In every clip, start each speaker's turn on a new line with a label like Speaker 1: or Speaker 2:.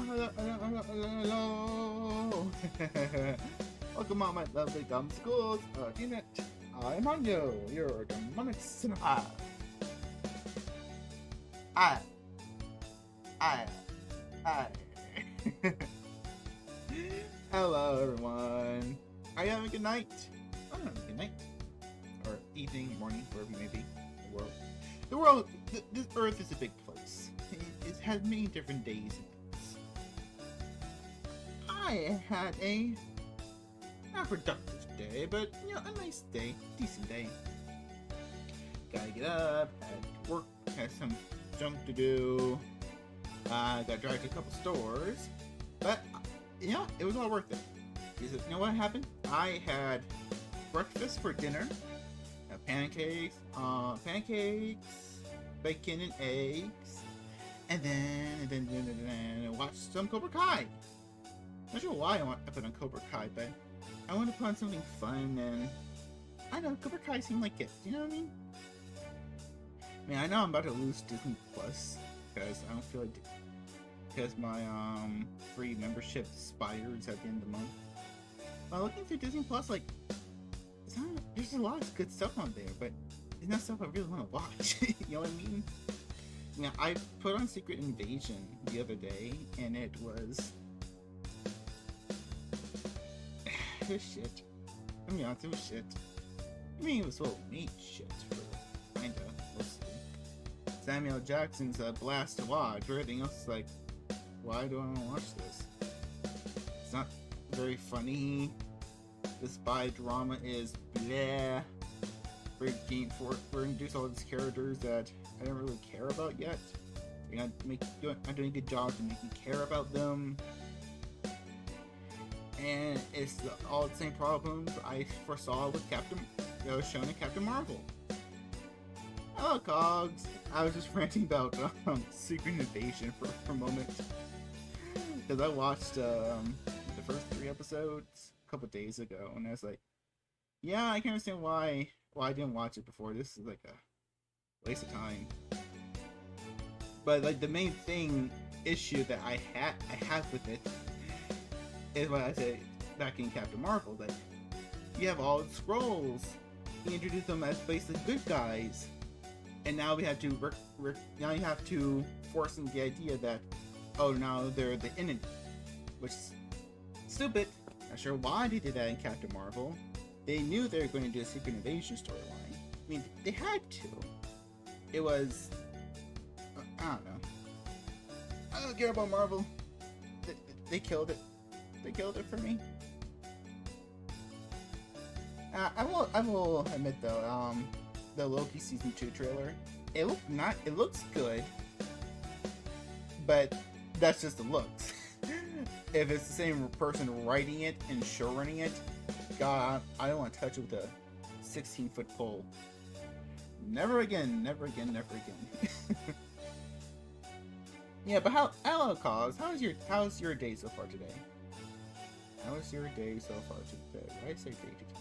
Speaker 1: Hello. Welcome on my lovely gumsicles. Unit. I'm Hanyo, your demonic cinema. I. I. Hello, everyone. Are you having a good night? I'm having a good night. Or evening, morning, wherever you may be. The world, this Earth is a big place. It has many different days and nights. I had a not productive day, but a nice day, decent day. Gotta get up, had to work, had some junk to do. Got dragged to a couple stores, but it was all worth it. Because you know what happened? I had breakfast for dinner. Pancakes, bacon and eggs, and then watch some Cobra Kai. Not sure why I put on Cobra Kai, but I want to put on something fun, and I know Cobra Kai seemed like it. You know what I mean? I mean, I know I'm about to lose Disney Plus because I don't feel like because my free membership expires at the end of the month. But looking through Disney Plus, like. There's a lot of good stuff on there, but it's not stuff I really want to watch. You know what I mean? I put on Secret Invasion the other day, and it was shit. I mean, honest, it was shit. I mean, it was well-made shit, for kinda, mostly. Samuel Jackson's a blast to watch. Everything else is like, why do I want to watch this? It's not very funny. The spy drama is bleh. We're introduced all these characters that I don't really care about yet. I'm doing a good job to make me care about them. And it's all the same problems I foresaw with that was shown in Captain Marvel. Hello, Cogs. I was just ranting about Secret Invasion for a moment. Because I watched the first 3 episodes a couple days ago, and I was like, yeah, I can understand why I didn't watch it before. This is like a waste of time. But like the main issue that I have with it is what I said back in Captain Marvel, that you have all the Skrulls. You introduce them as basically good guys, and now we have to now you have to force in the idea that now they're the enemy, which is stupid. Not sure why they did that in Captain Marvel. They knew they were going to do a Secret Invasion storyline. I mean, they had to. It was... I don't know. I don't care about Marvel. They killed it. They killed it for me. I will admit though, the Loki season 2 trailer, it looks good, but that's just the looks. If it's the same person writing it and show running it, God, I don't want to touch it with a 16-foot pole. Never again, never again, never again. Yeah, but hello, Cause. How's your day so far today? How was your day so far today? Why did I say day today?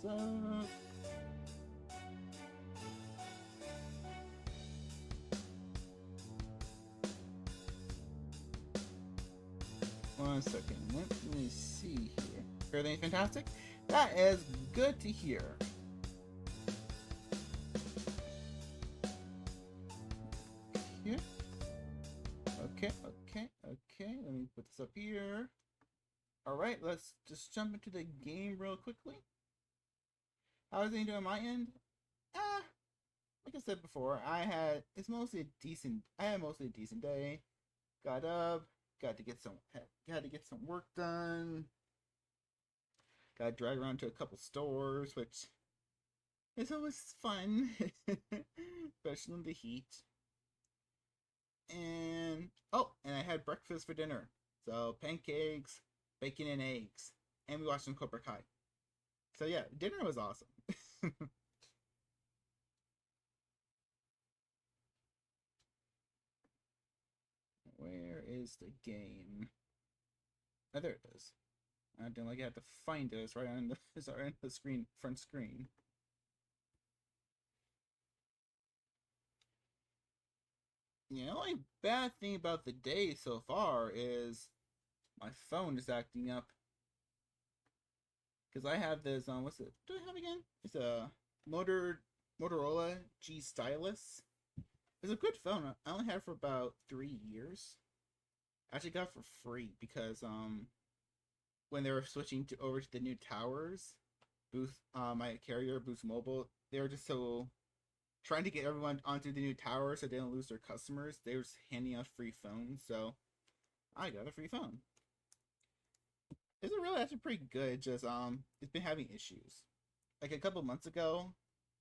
Speaker 1: What's up? One second, let me see here. Everything's fantastic? That is good to hear. Okay. Let me put this up here. Alright, let's just jump into the game real quickly. How is it doing on my end? Like I said before, I had mostly a decent day. Got up, had to get some work done. Got dragged around to a couple stores, which is always fun, especially in the heat. And I had breakfast for dinner. So pancakes, bacon and eggs, and we watched some Cobra Kai. So yeah, dinner was awesome. Where is the game? Oh, there it is. I don't like I have to find it. It's right on the front screen. The only bad thing about the day so far is my phone is acting up. Because I have this, what's it? What do I have again? It's a Motorola G Stylus. It's a good phone. I only had it for about 3 years. I actually got it for free because, when they were switching over to the new towers, my carrier, Boost Mobile, they were just so trying to get everyone onto the new tower so they don't lose their customers. They were just handing out free phones, so I got a free phone. It's really actually pretty good. Just it's been having issues. Like a couple months ago,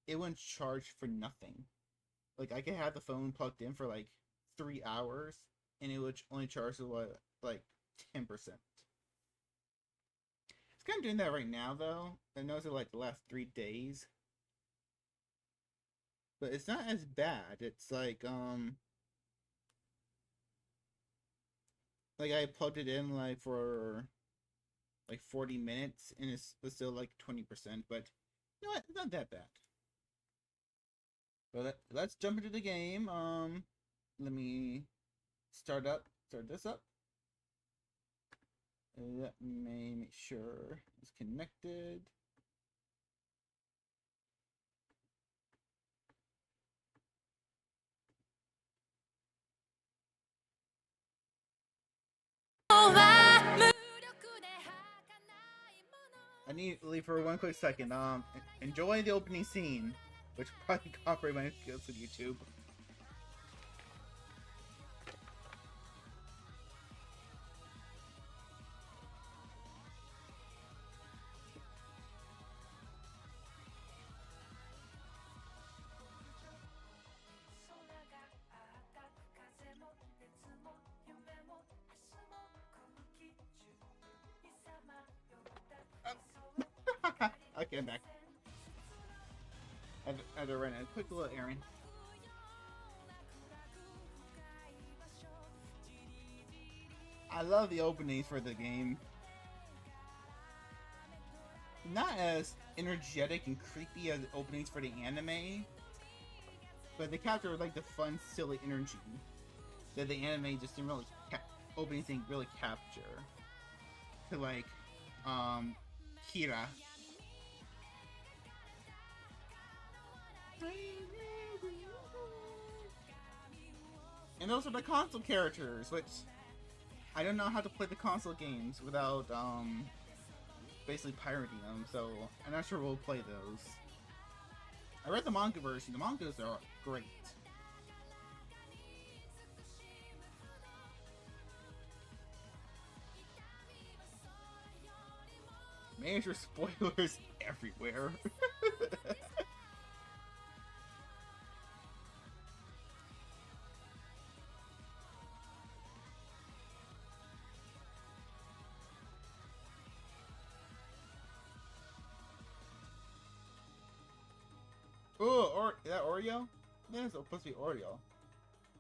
Speaker 1: it wouldn't charge for nothing. Like I could have the phone plugged in for like 3 hours, and it would only charge what, like 10%. It's kind of doing that right now though. I noticed it like the last 3 days, but it's not as bad. It's like I plugged it in like for like 40 minutes and it was still like 20%, but you know what? It's not that bad. But let's jump into the game. Let me start this up. Let me make sure it's connected. I need to leave for one quick second. Enjoy the opening scene, which probably copyright my skills with YouTube. Okay, I'm back. I had to run a quick little errand. I love the openings for the game. Not as energetic and creepy as openings for the anime, but they capture like the fun, silly energy that the anime just didn't really openings didn't really capture. To like, Kira. And those are the console characters, which I don't know how to play the console games without basically pirating them, so I'm not sure we'll play those. I read the manga version. The mangas are great. Major spoilers everywhere. Oh, or is that Oreo? Yeah, it's supposed to be Oreo.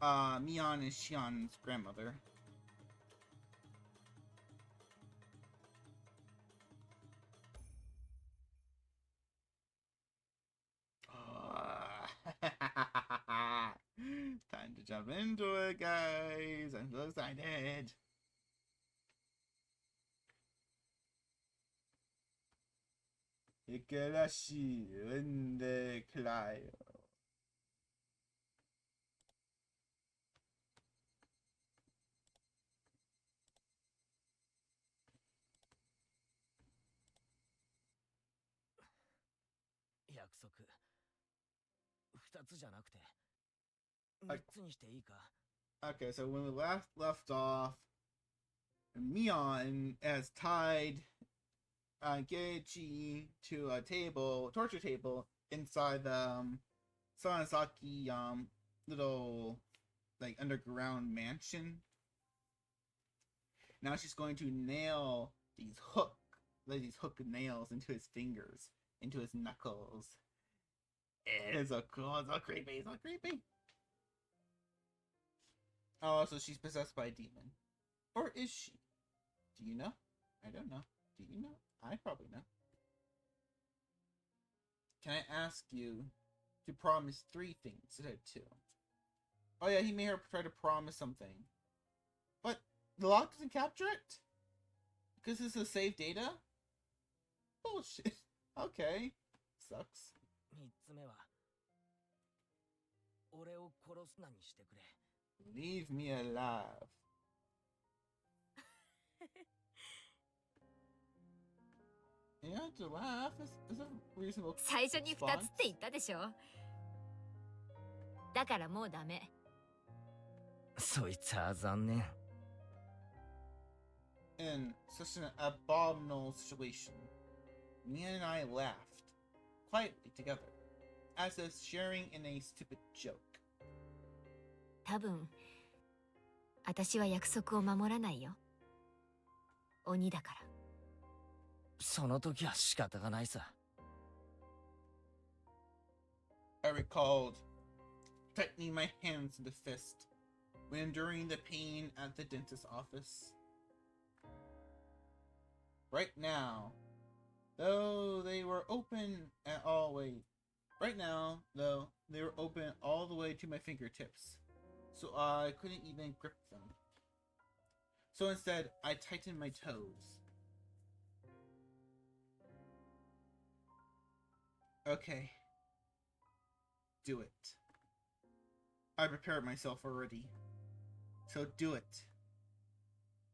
Speaker 1: Mion is Shion's grandmother. Time to jump into it, guys. I'm so excited. Higurashi, Wende Clayo. Okay, so when we last left off, Mion has tied Geichi to a torture table inside the Sanasaki little like underground mansion. Now she's going to nail these hook nails into his fingers, into his knuckles. It's so cool, it's so creepy, it's so creepy. Oh, so she's possessed by a demon. Or is she? Do you know? I don't know. Do you know? I probably know. Can I ask you to promise 3 things instead of 2? Oh yeah, he made her try to promise something. But the lock doesn't capture it? Because this is saved data? Bullshit. Okay. Sucks.
Speaker 2: 3つ目は俺を殺すなにしてくれ。
Speaker 1: Leave me alive. You have to laugh. Is a reasonable
Speaker 3: 最初に2つって言ったでしょ。だからもうダメ。
Speaker 2: そいつは残念。
Speaker 1: In such an abominable situation, Mia and I laughed quietly together, as if sharing in a stupid joke.
Speaker 3: 多分私は約束を守らないよ。鬼だから。
Speaker 2: その時は仕方がないさ。
Speaker 1: I recalled tightening my hands into fist when enduring the pain at the dentist's office. Right now, though they were open all the way to my fingertips, so I couldn't even grip them. So instead, I tightened my toes. Okay. Do it. I prepared myself already. So do it.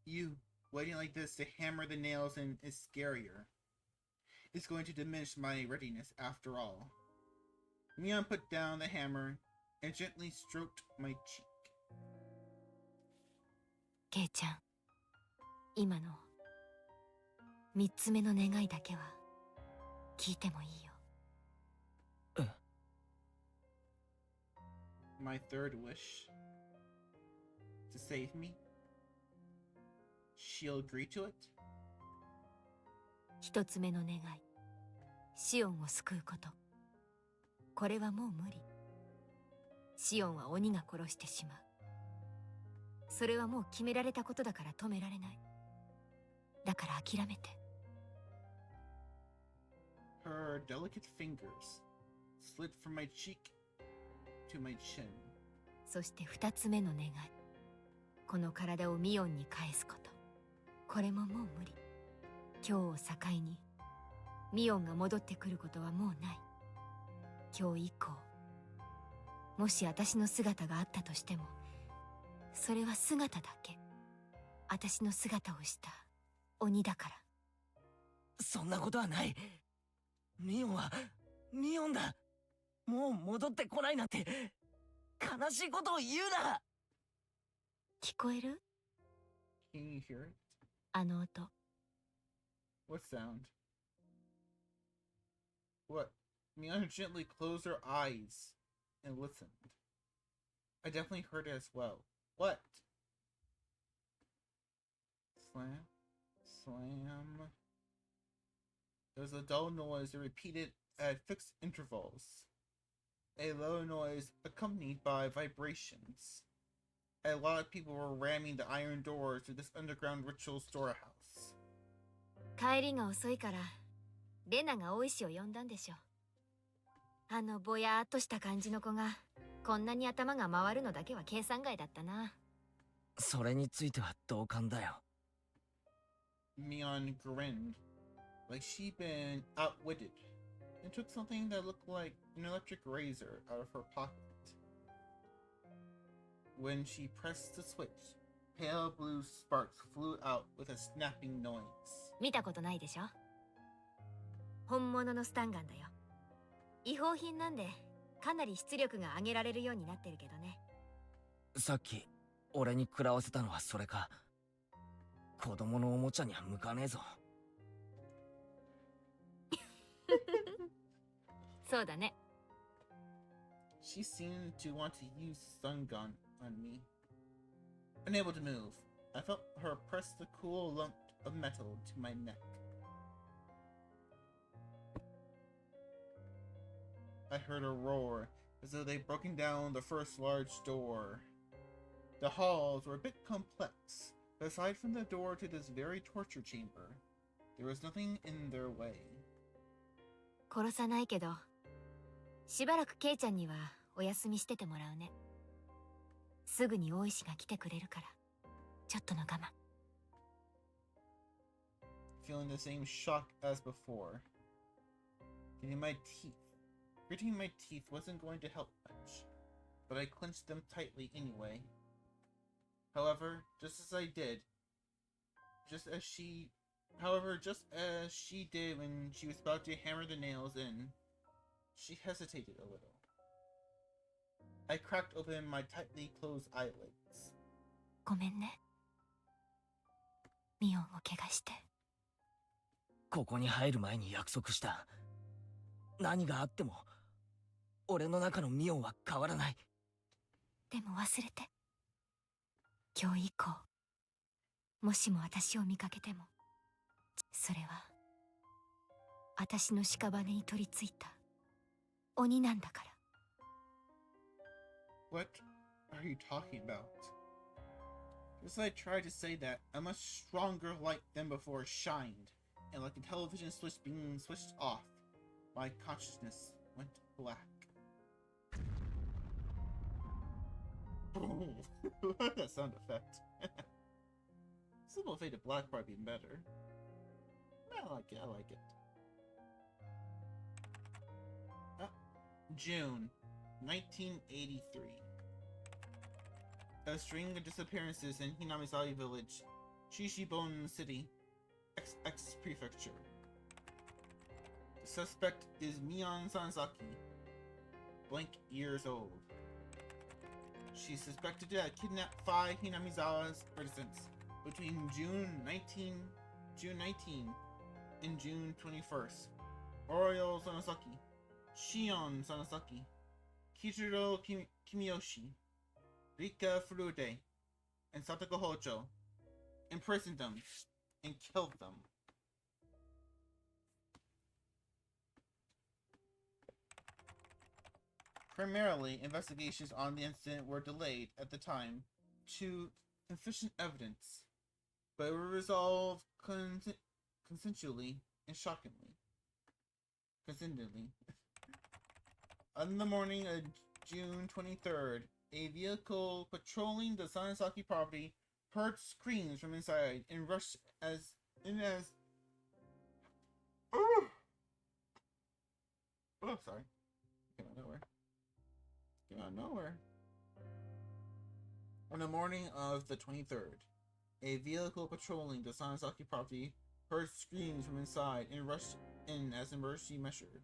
Speaker 1: You, waiting like this to hammer the nails in is scarier. It's going to diminish my readiness after all. Mion put down the hammer and gently stroked my cheek.
Speaker 3: ケイちゃん、今の3つ目の願いだけは聞いてもいいよ。
Speaker 1: My third wish. To save me. She'll agree to it?
Speaker 3: 1つ目の願い、シオンを救うこと。これはもう無理。シオンは鬼が殺してしまう。それはもう決められたことだから止められない。だから諦めて。
Speaker 1: Her delicate fingers slid from my cheek to my chin.
Speaker 3: そして2つ目の願い、この体をミオンに返すこと。これももう無理。今日を境にミオンが戻ってくることはもうない。今日以降、もし私の姿があったとしても、それは姿だけ。私の姿をした鬼だから。
Speaker 2: そんなことはない。ミオンはミオンだ。もう戻ってこないなんて悲しいことを言うな。
Speaker 3: 聞こえる？
Speaker 1: Can you hear it?
Speaker 3: あの音。
Speaker 1: What sound? What? Mion gently closed her eyes and listened. I definitely heard it as well. What? Slam. Slam. There was a dull noise that repeated at fixed intervals. A low noise accompanied by vibrations. A lot of people were ramming the iron doors to this underground ritual storehouse.
Speaker 3: 帰りが遅いからレナが大石を呼んだんでしょ。あのぼやーっとした感じの子がこんなに頭が回るのだけは計算外だったな。
Speaker 2: それについては同感だよ。
Speaker 1: Mion grinned, like she'd been outwitted, and took something that looked like an electric razor out of her pocket. When she pressed the switch, pale blue sparks flew out with a snapping noise.
Speaker 3: 見たことないでしょ。本物のスタンガンだよ。違法品なんでかなり出力が上げられるようになってるけどね。
Speaker 2: さっき俺に食らわせたのはそれか。子供のおもちゃには向かねえぞ。
Speaker 3: そうだね。
Speaker 1: She seemed to want to use the stun gun on me. Unable to move, I felt her press the cool lump of metal to my neck. I heard a roar as though they'd broken down the first large door. The halls were a bit complex, but aside from the door to this very torture chamber, there was nothing in their way.
Speaker 3: 殺さないけど、しばらくケイちゃんにはお休みしててもらうね。すぐに大石が来てくれるから、ちょっとの我慢。
Speaker 1: Feeling the same shock as before. Gritting my teeth wasn't going to help much, but I clenched them tightly anyway. However, just as she did when she was about to hammer the nails in, she hesitated a little. I cracked open my tightly closed eyelids.
Speaker 3: ごめんね。ミオンを怪我して。
Speaker 2: ここに入る前に約束した。何があっても俺の中のミオンは変わらない。
Speaker 3: でも忘れて。今日以降、もしも私を見かけても、それは私の屍に取り付いた鬼なんだから。
Speaker 1: What are you talking about? Just as I tried to say that, a much stronger light than before shined, and like a television switch being switched off, my consciousness went black. Boom! What that sound effect? Simple fade to black probably be better. I like it, I like it. June 1983. A string of disappearances in Hinamizawa village, Shishibon City, X Prefecture. The suspect is Mion Sanzaki, blank years old. She's suspected to have kidnapped 5 Hinamizawa's residents between June 19 and June 21st. Oriol Sanasaki, Shion Sanasaki, Kichiro Kimiyoshi, Rika Furude, and Satoko Hojo, imprisoned them and killed them. Primarily, investigations on the incident were delayed at the time to insufficient evidence, but were resolved consensually and shockingly. On the morning of June 23rd, a vehicle patrolling the Sanasaki property heard screams from inside and rushed sorry. Came out of nowhere. On the morning of the 23rd, a vehicle patrolling the Sanasaki property heard screams from inside and rushed in as an emergency measure.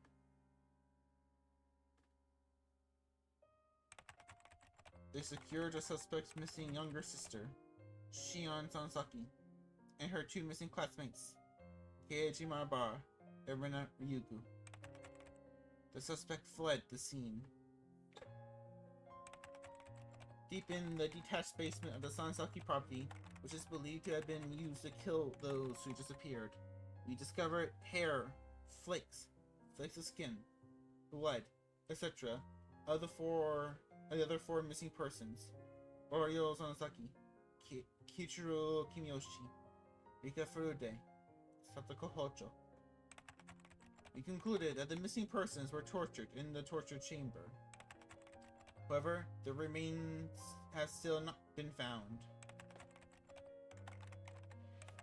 Speaker 1: They secured the suspect's missing younger sister, Shion Sanasaki, and her 2 missing classmates, Keiichi Marabara and Rena Ryugu. The suspect fled the scene. Deep in the detached basement of the Sanasaki property, which is believed to have been used to kill those who disappeared, we discovered hair, flakes of skin, blood, etc. of the other 4 missing persons: Oriol Sanasaki, Kichiro Kimiyoshi, Rika Furude, Satoko Hojo. We concluded that the missing persons were tortured in the torture chamber. However, the remains have still not been found.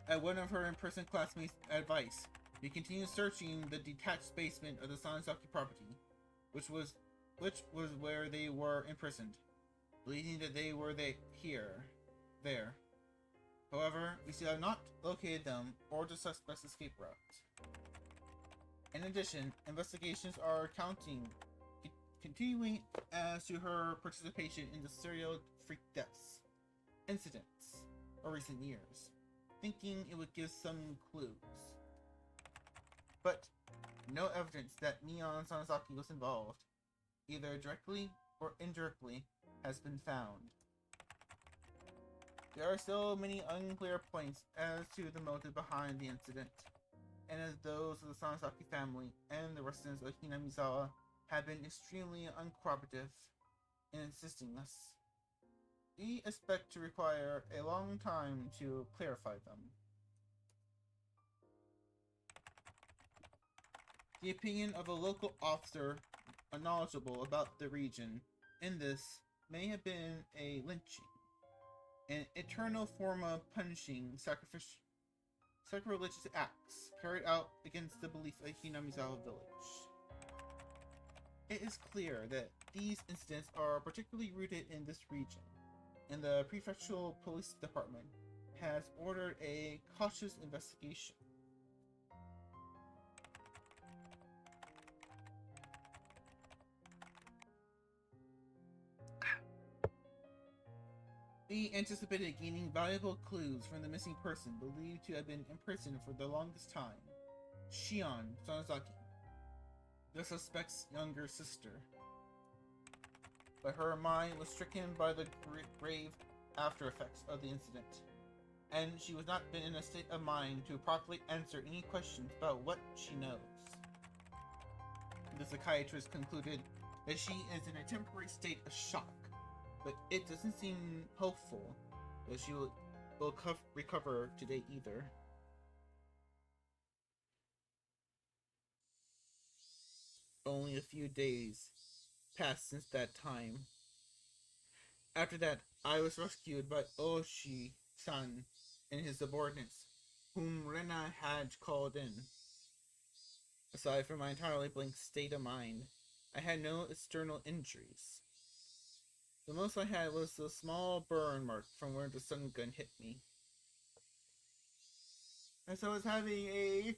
Speaker 1: At one of her in-person classmates' advice, we continued searching the detached basement of the Sanasaki property, which was where they were imprisoned, believing that they were there. However, we still have not located them or the suspect's escape route. In addition, investigations are continuing as to her participation in the serial freak deaths incidents of recent years, thinking it would give some clues. But no evidence that Mion Sanasaki was involved, either directly or indirectly, has been found. There are still many unclear points as to the motive behind the incident, and as those of the Sanasaki family and the residents of Hinamizawa have been extremely uncooperative in assisting us, we expect to require a long time to clarify them. The opinion of a local officer knowledgeable about the region in this may have been a lynching, an eternal form of punishing sacrilegious acts carried out against the belief of Hinamizawa village. It is clear that these incidents are particularly rooted in this region, and the prefectural police department has ordered a cautious investigation. We anticipated gaining valuable clues from the missing person believed to have been imprisoned for the longest time, Shion Sonozaki, the suspect's younger sister. But her mind was stricken by the grave after effects of the incident, and she was not been in a state of mind to properly answer any questions about what she knows. The psychiatrist concluded that she is in a temporary state of shock, but it doesn't seem hopeful that she will recover today either. Only a few days passed since that time. After that, I was rescued by Oshi-san and his subordinates, whom Rena had called in. Aside from my entirely blank state of mind, I had no external injuries. The most I had was a small burn mark from where the stun gun hit me. As I was having a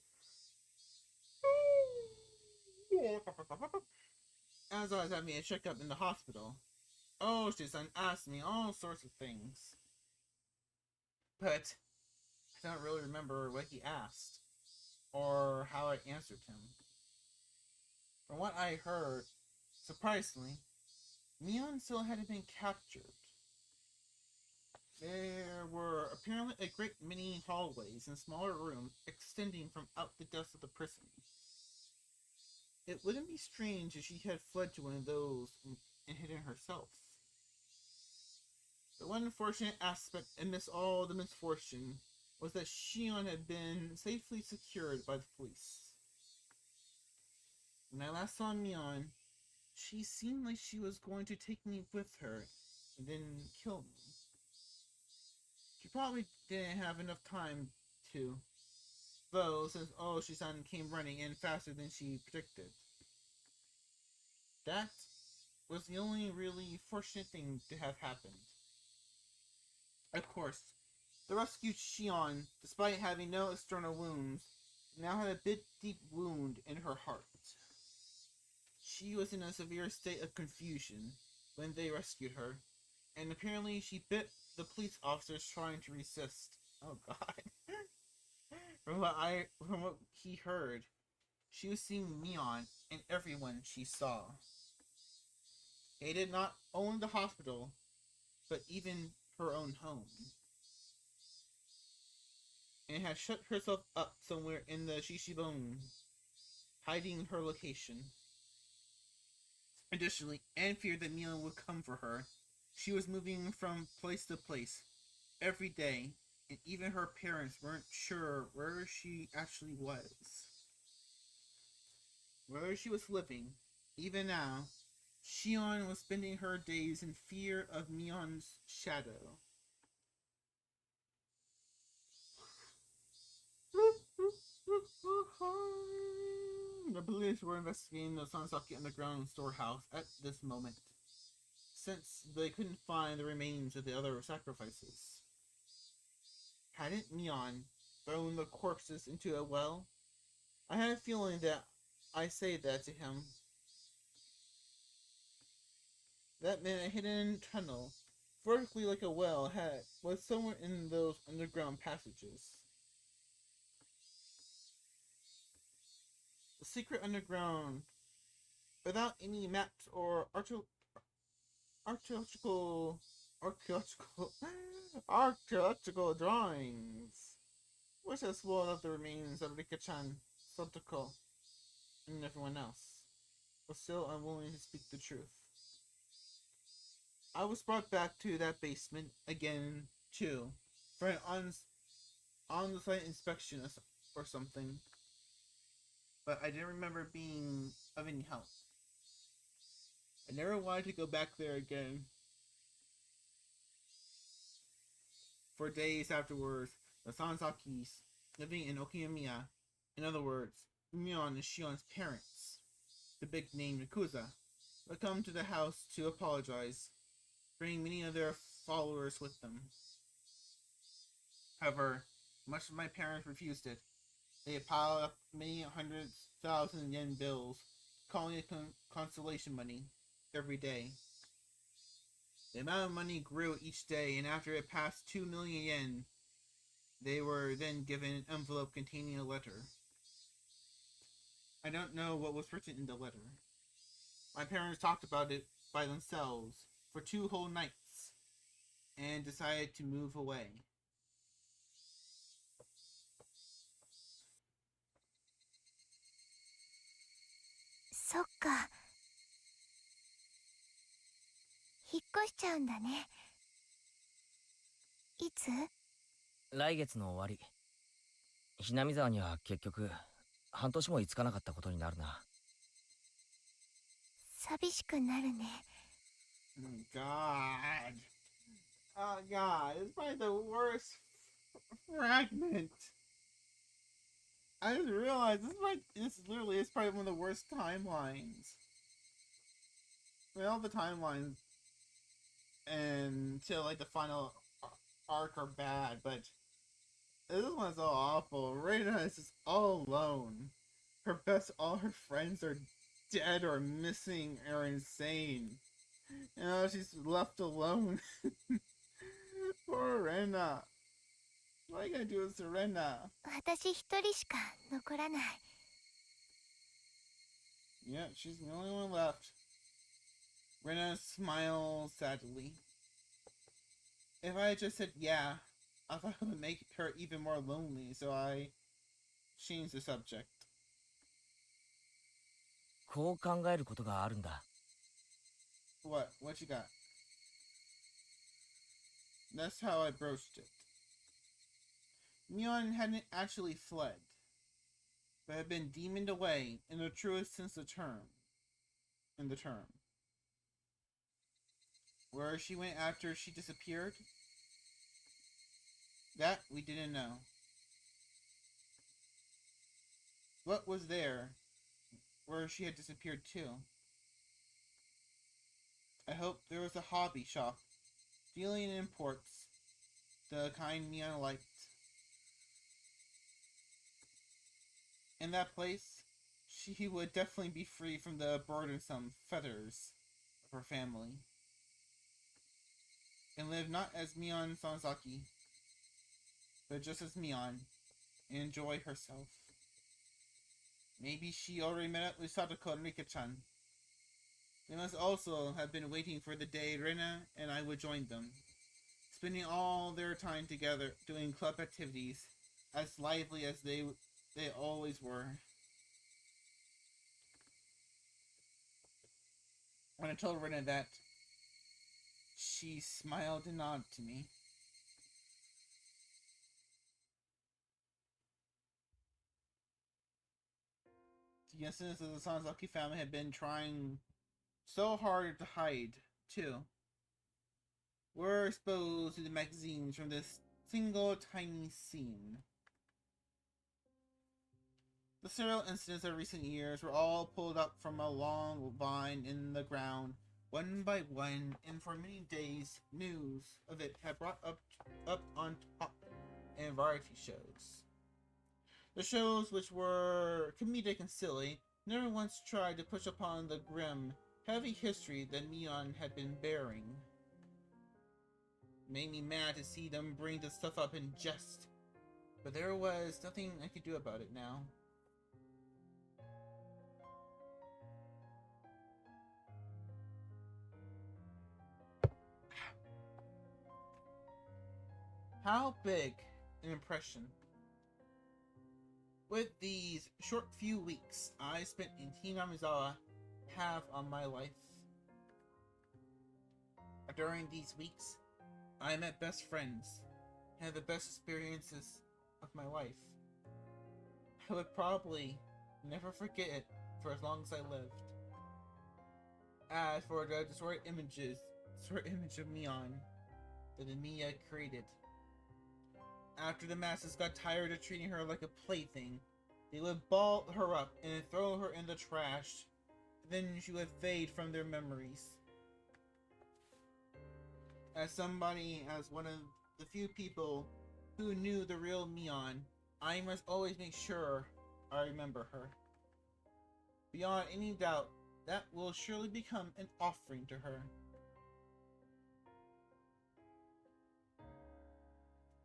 Speaker 1: checkup in the hospital, Oshi-san asked me all sorts of things. But I don't really remember what he asked, or how I answered him. From what I heard, surprisingly, Mion still hadn't been captured. There were apparently a great many hallways and smaller rooms extending from out the depths of the prison. It wouldn't be strange if she had fled to one of those and hidden herself. The one unfortunate aspect amidst all the misfortune was that Shion had been safely secured by the police. When I last saw Mion, she seemed like she was going to take me with her and then kill me. She probably didn't have enough time to, though, since Oshi-san came running in faster than she predicted. That was the only really fortunate thing to have happened. Of course, the rescued Shion, despite having no external wounds, now had a big deep wound in her heart. She was in a severe state of confusion when they rescued her, and apparently she bit the police officers trying to resist. Oh god. From what he heard, she was seeing Mion and everyone she saw. Hated not only the hospital, but even her own home, and had shut herself up somewhere in the Shishibone, hiding her location. Additionally, Anne feared that Mion would come for her. She was moving from place to place every day, and even her parents weren't sure where she actually was. Where she was living, even now, Shion was spending her days in fear of Mion's shadow. The police were investigating the Sansaki underground storehouse at this moment, since they couldn't find the remains of the other sacrifices. Hadn't Mion thrown the corpses into a well? I had a feeling that I say that to him. That meant a hidden tunnel, vertically like a well, was somewhere in those underground passages. The secret underground, without any maps or archaeological drawings, which has swallowed up the remains of Rika-chan, Sotoko, and everyone else, was still unwilling to speak the truth. I was brought back to that basement again, too, for an on-the-site inspection or something, but I didn't remember being of any help. I never wanted to go back there again, For days afterwards, the Sanzakis, living in Okiyamiya, in other words, Mion and Shion's parents, the big name Yakuza, would come to the house to apologize, bringing many of their followers with them. However, much of my parents refused it. They piled up many 100,000 yen bills, calling it consolation money, every day. The amount of money grew each day, and after it passed 2 million yen, they were then given an envelope containing a letter. I don't know what was written in the letter. My parents talked about it by themselves for 2 whole nights, and decided to move away.
Speaker 4: そっか。引っ越しちゃうんだね。いつ？
Speaker 2: 来月の終わり。ひなみ沢には結局半年も居つかなかったことになるな。
Speaker 4: 寂しくなるね。
Speaker 1: Oh God. Oh God, it's probably the worst fragment. I just realized this literally is probably one of the worst timelines. I mean, all the timelines until like the final arc are bad, but this one's so awful. Reina is just all alone. All her friends are dead or missing or insane. You know, she's left alone. Poor Reina. What are you gonna do with Serena?
Speaker 4: 私一人しか残らない。
Speaker 1: Yeah, she's the only one left. Rena smiles sadly. If I had just said yeah, I thought it would make her even more lonely, so I changed the subject.
Speaker 2: こう考えることがあるんだ。
Speaker 1: What? What you got? That's how I broached it. Mion hadn't actually fled, but had been demoned away in the truest sense of the term. Where she went after she disappeared? That we didn't know. What was there where she had disappeared to? I hope there was a hobby shop dealing in imports, the kind Mion liked. In that place, she would definitely be free from the burdensome fetters of her family, and live not as Mion Sanzaki, but just as Mion, and enjoy herself. Maybe she already met up with Sadako and Rika-chan. They must also have been waiting for the day Rena and I would join them, spending all their time together doing club activities as lively as they always were. When I told Rena that, she smiled and nodded to me. The incidents of the Sanzaki family had been trying so hard to hide, too. We're exposed to the magazines from this single tiny scene. The serial incidents of recent years were all pulled up from a long vine in the ground, one by one, and for many days, news of it had brought up on top in variety shows. The shows, which were comedic and silly, never once tried to push upon the grim, heavy history that Mion had been bearing. It made me mad to see them bring this stuff up in jest, but there was nothing I could do about it now. How big an impression with these short few weeks I spent in Hinamizawa have on my life. During these weeks, I met best friends and had the best experiences of my life. I would probably never forget it for as long as I lived. As for the distorted image of Mion that the media created, After the masses got tired of treating her like a plaything, they would ball her up and throw her in the trash. Then she would fade from their memories. As one of the few people who knew the real Mion, I must always make sure I remember her. Beyond any doubt, that will surely become an offering to her.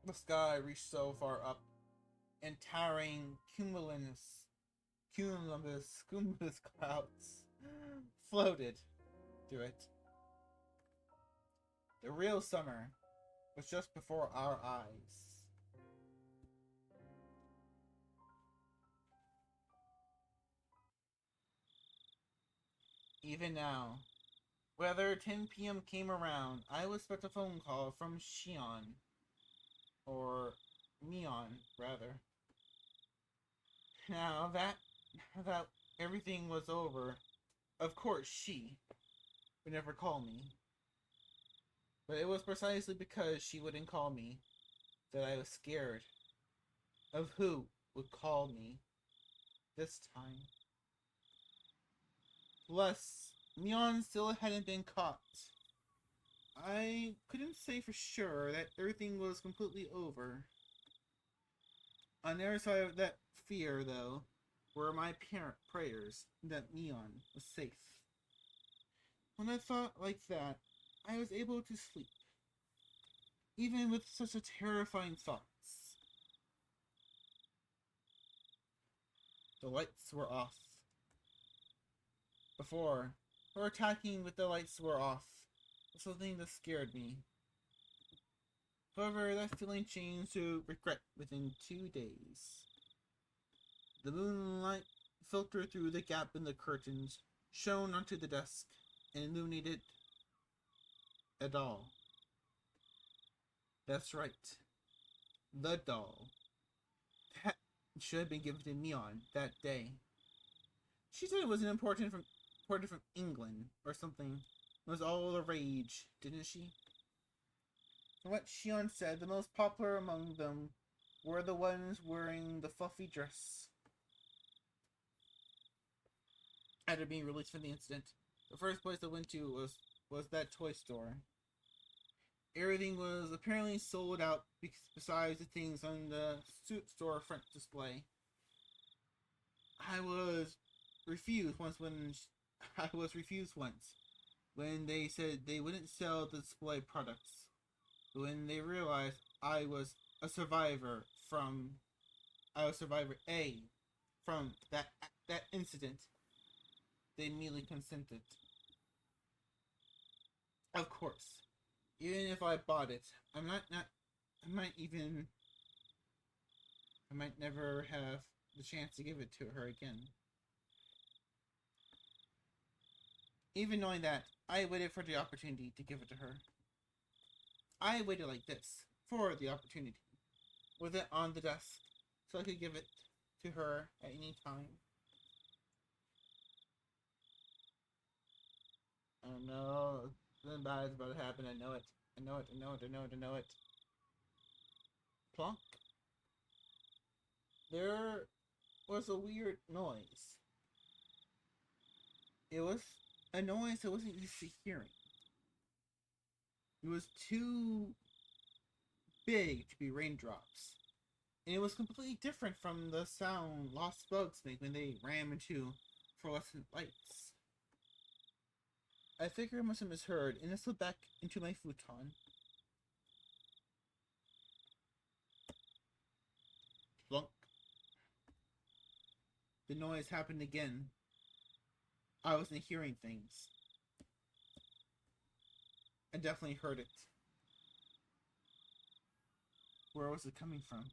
Speaker 1: The sky reached so far up, and towering cumulus clouds floated through it. The real summer was just before our eyes. Even now, whether 10 p.m. came around, I would expect a phone call from Shion. Or Mion, rather. Now that everything was over, of course she would never call me. But it was precisely because she wouldn't call me that I was scared of who would call me this time. Plus, Mion still hadn't been caught. I couldn't say for sure that everything was completely over. On the other side of that fear, though, were my prayers that Mion was safe. When I thought like that, I was able to sleep, even with such a terrifying thoughts. The lights were off. Before, her attacking with the lights were off was something that scared me. However, that feeling changed to regret within 2 days. The moonlight filtered through the gap in the curtains, shone onto the desk, and illuminated a doll. That's right. The doll. That should have been given to Mion that day. She said it was imported from England or something. It was all the rage, didn't she? From what Shion said, the most popular among them were the ones wearing the fluffy dress. After being released from the incident, the first place I went to was that toy store. Everything was apparently sold out besides the things on the suit store front display. I was refused once when they said they wouldn't sell the display products. When they realized I was Survivor A from that incident, they immediately consented. Of course, even if I bought it, I might never have the chance to give it to her again. Even knowing that, I waited for the opportunity to give it to her. I waited like this for the opportunity, with it on the desk, so I could give it to her at any time. I know something bad is about to happen. I know it. I know it. I know it. I know it. I know it. Plonk. There was a weird noise. It was a noise I wasn't used to hearing. It was too big to be raindrops. And it was completely different from the sound lost bugs make when they ram into fluorescent lights. I figured I must have misheard and I slid back into my futon. Plunk. The noise happened again. I wasn't hearing things. I definitely heard it. Where was it coming from?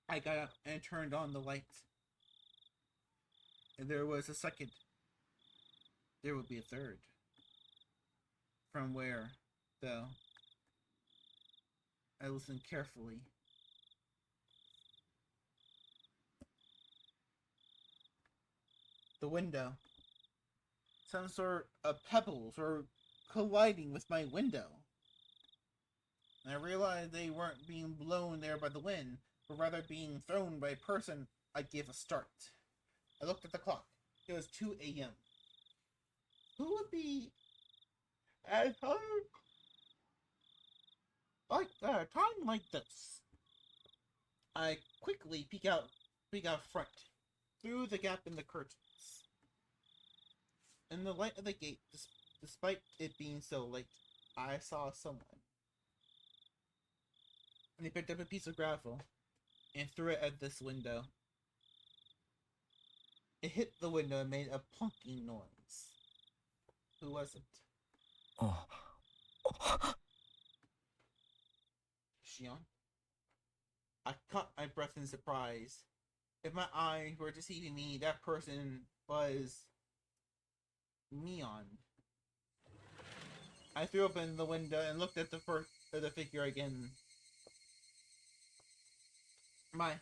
Speaker 1: I got up and turned on the light. And there was a second. There would be a third. From where, though? I listened carefully. The window. Some sort of pebbles were colliding with my window. and I realized they weren't being blown there by the wind, but rather being thrown by a person. I gave a start. I looked at the clock. It was 2 a.m. Who would be at home like a time like this? I quickly peek out front, through the gap in the curtains. In the light of the gate, despite it being so late, I saw someone. And they picked up a piece of gravel and threw it at this window. It hit the window and made a plunking noise. Who was it?
Speaker 2: Oh.
Speaker 1: Shion? I caught my breath in surprise. If my eyes were deceiving me, that person was Mion. I threw open the window and looked at the figure again. My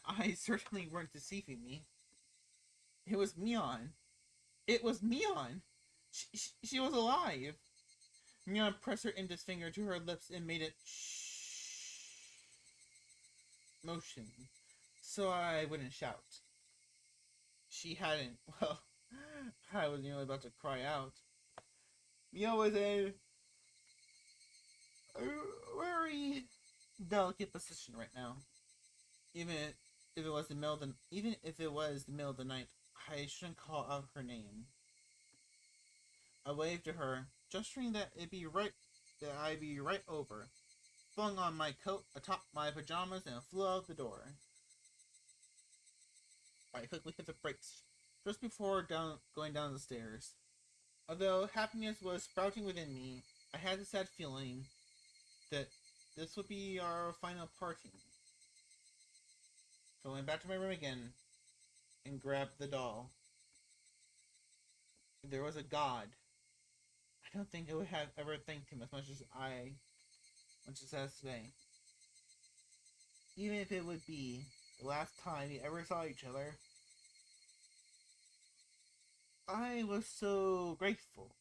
Speaker 1: eyes certainly weren't deceiving me. It was Mion. It was Mion. She was alive. Mion pressed her index finger to her lips and made a shh motion, so I wouldn't shout. She hadn't. Well, I was nearly about to cry out. Mion was in a very delicate position right now. Even if it was the middle of the night, I shouldn't call out her name. I waved to her, gesturing that I'd be right over, flung on my coat atop my pajamas, and flew out the door. I quickly hit the brakes, just before going down the stairs. Although happiness was sprouting within me, I had the sad feeling that this would be our final parting. So I went back to my room again and grabbed the doll. If there was a god, I don't think I would have ever thanked him as much as today. Even if it would be the last time we ever saw each other, I was so grateful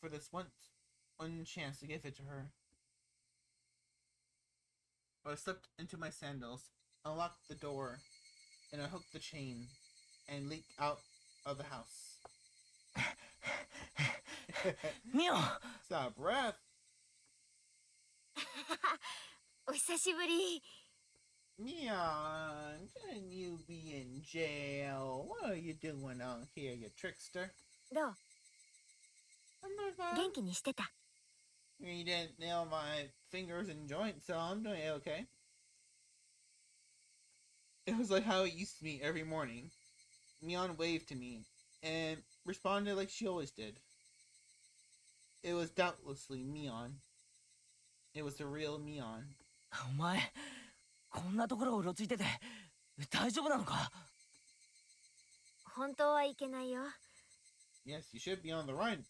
Speaker 1: for this one chance to give it to her. I slipped into my sandals, unlocked the door, and I hooked the chain, and leaped out of the house.
Speaker 2: Mion!
Speaker 1: Stop breath!
Speaker 3: お久しぶり。
Speaker 1: Mion, shouldn't you be in jail? What are you doing out here, you trickster?
Speaker 3: どう
Speaker 1: I'm not fine.
Speaker 3: 元気にしてた
Speaker 1: You didn't nail my fingers and joints, so I'm doing okay. It was like how it used to be every morning. Mion waved to me, and responded like she always did. It was doubtlessly Mion. It was the real Mion.
Speaker 2: お前、こんなところをうろついてて、大丈夫なのか？
Speaker 3: 本当はいけないよ
Speaker 1: Yes, you should be on the run.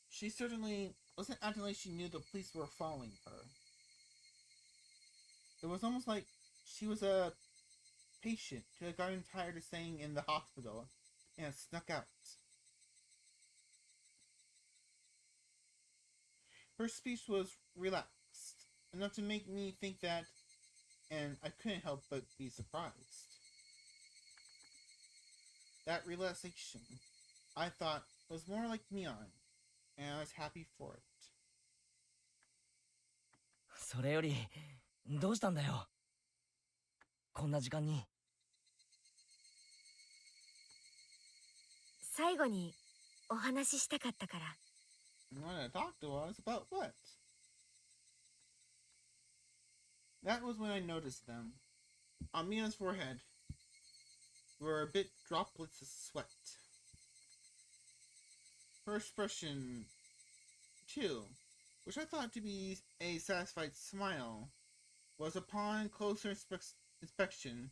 Speaker 1: She certainly wasn't acting like she knew the police were following her. It was almost like she was a patient who had gotten tired of staying in the hospital and snuck out. Her speech was relaxed, enough to make me think that, and I couldn't help but be surprised. That relaxation, I thought, was more like Mion, and I was happy for it.
Speaker 2: それより、どうしたんだよ。こんな時間に。
Speaker 3: 最後にお話ししたかったから
Speaker 1: You want to talk to us about what? That was when I noticed them. On Mion's forehead were a bit droplets of sweat. Her expression, too, which I thought to be a satisfied smile, was upon closer inspection,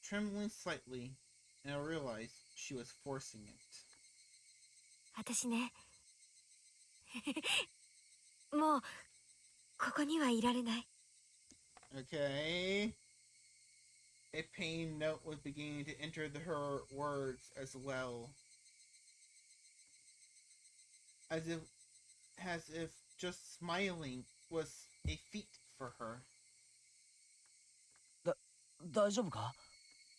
Speaker 1: trembling slightly, and I realized she was forcing it.
Speaker 3: 私ねもうここにはいられない
Speaker 1: Okay. A pain note was beginning to enter her words as well. as if just smiling was a feat for her.
Speaker 2: 大丈夫か？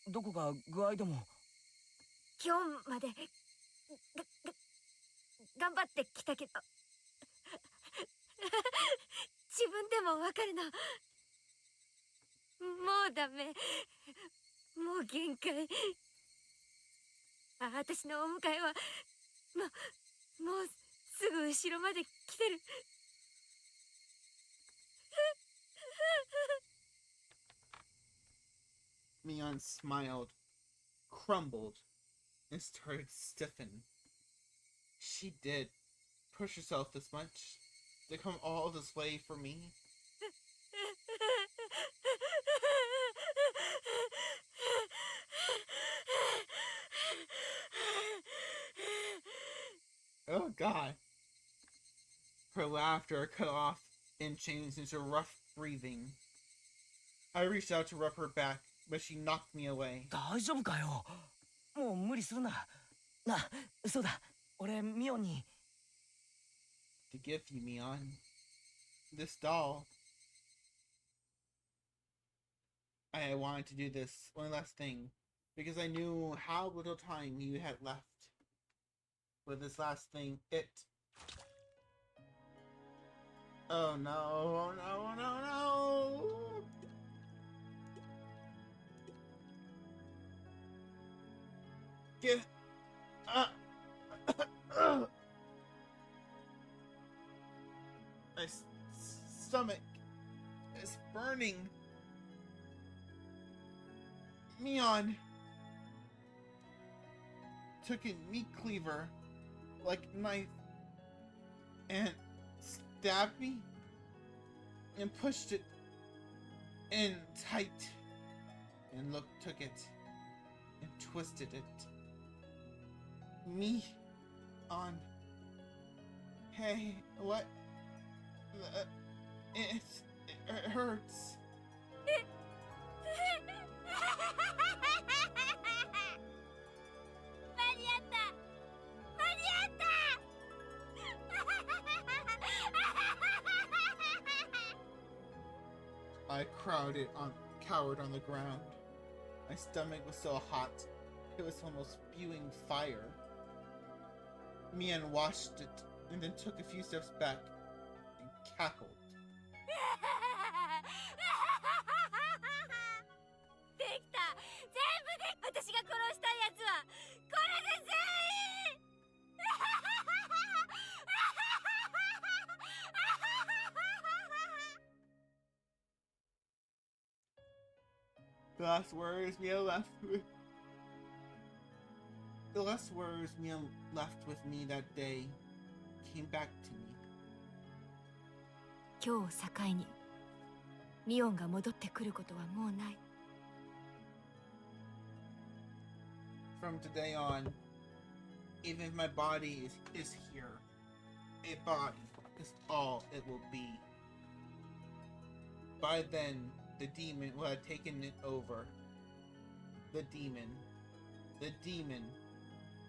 Speaker 2: どこか具合でも。
Speaker 3: 今日まで頑張ってきたけど自分でもわかるの。もうダメ、もう限界。私のお迎えはもうすぐ後ろまで来てる。
Speaker 1: Mion smiled, crumbled, and started to stiffen. She did push herself this much to come all this way for me. Oh God. Her laughter cut off and changed into rough breathing. I reached out to rub her back, but she knocked me away.
Speaker 2: 大丈夫かよ。もう無理するな。な、そうだ。俺ミオに。
Speaker 1: To give you, Mion, this doll. I wanted to do this one last thing because I knew how little time you had left. With this last thing, it. Oh no, oh no, oh no, no! Get. My stomach is burning. Mion took a meat cleaver like a knife and stabbed me and pushed it in tight and took it and twisted it. Me on. Hey, what? It hurts. I cowered on the ground. My stomach was so hot, it was almost spewing fire. Mian washed it and then took a few steps back and cackled.
Speaker 3: できた、全部で私が殺したいやつはこれで全員。
Speaker 1: The last words Mia left with. The last words Mia left with me that day came back to me.
Speaker 3: 今日を境にミオンが戻ってくることはもうない。
Speaker 1: From today on, even if my body is here, a body is all it will be. By then, the demon will have taken it over. The demon. The demon.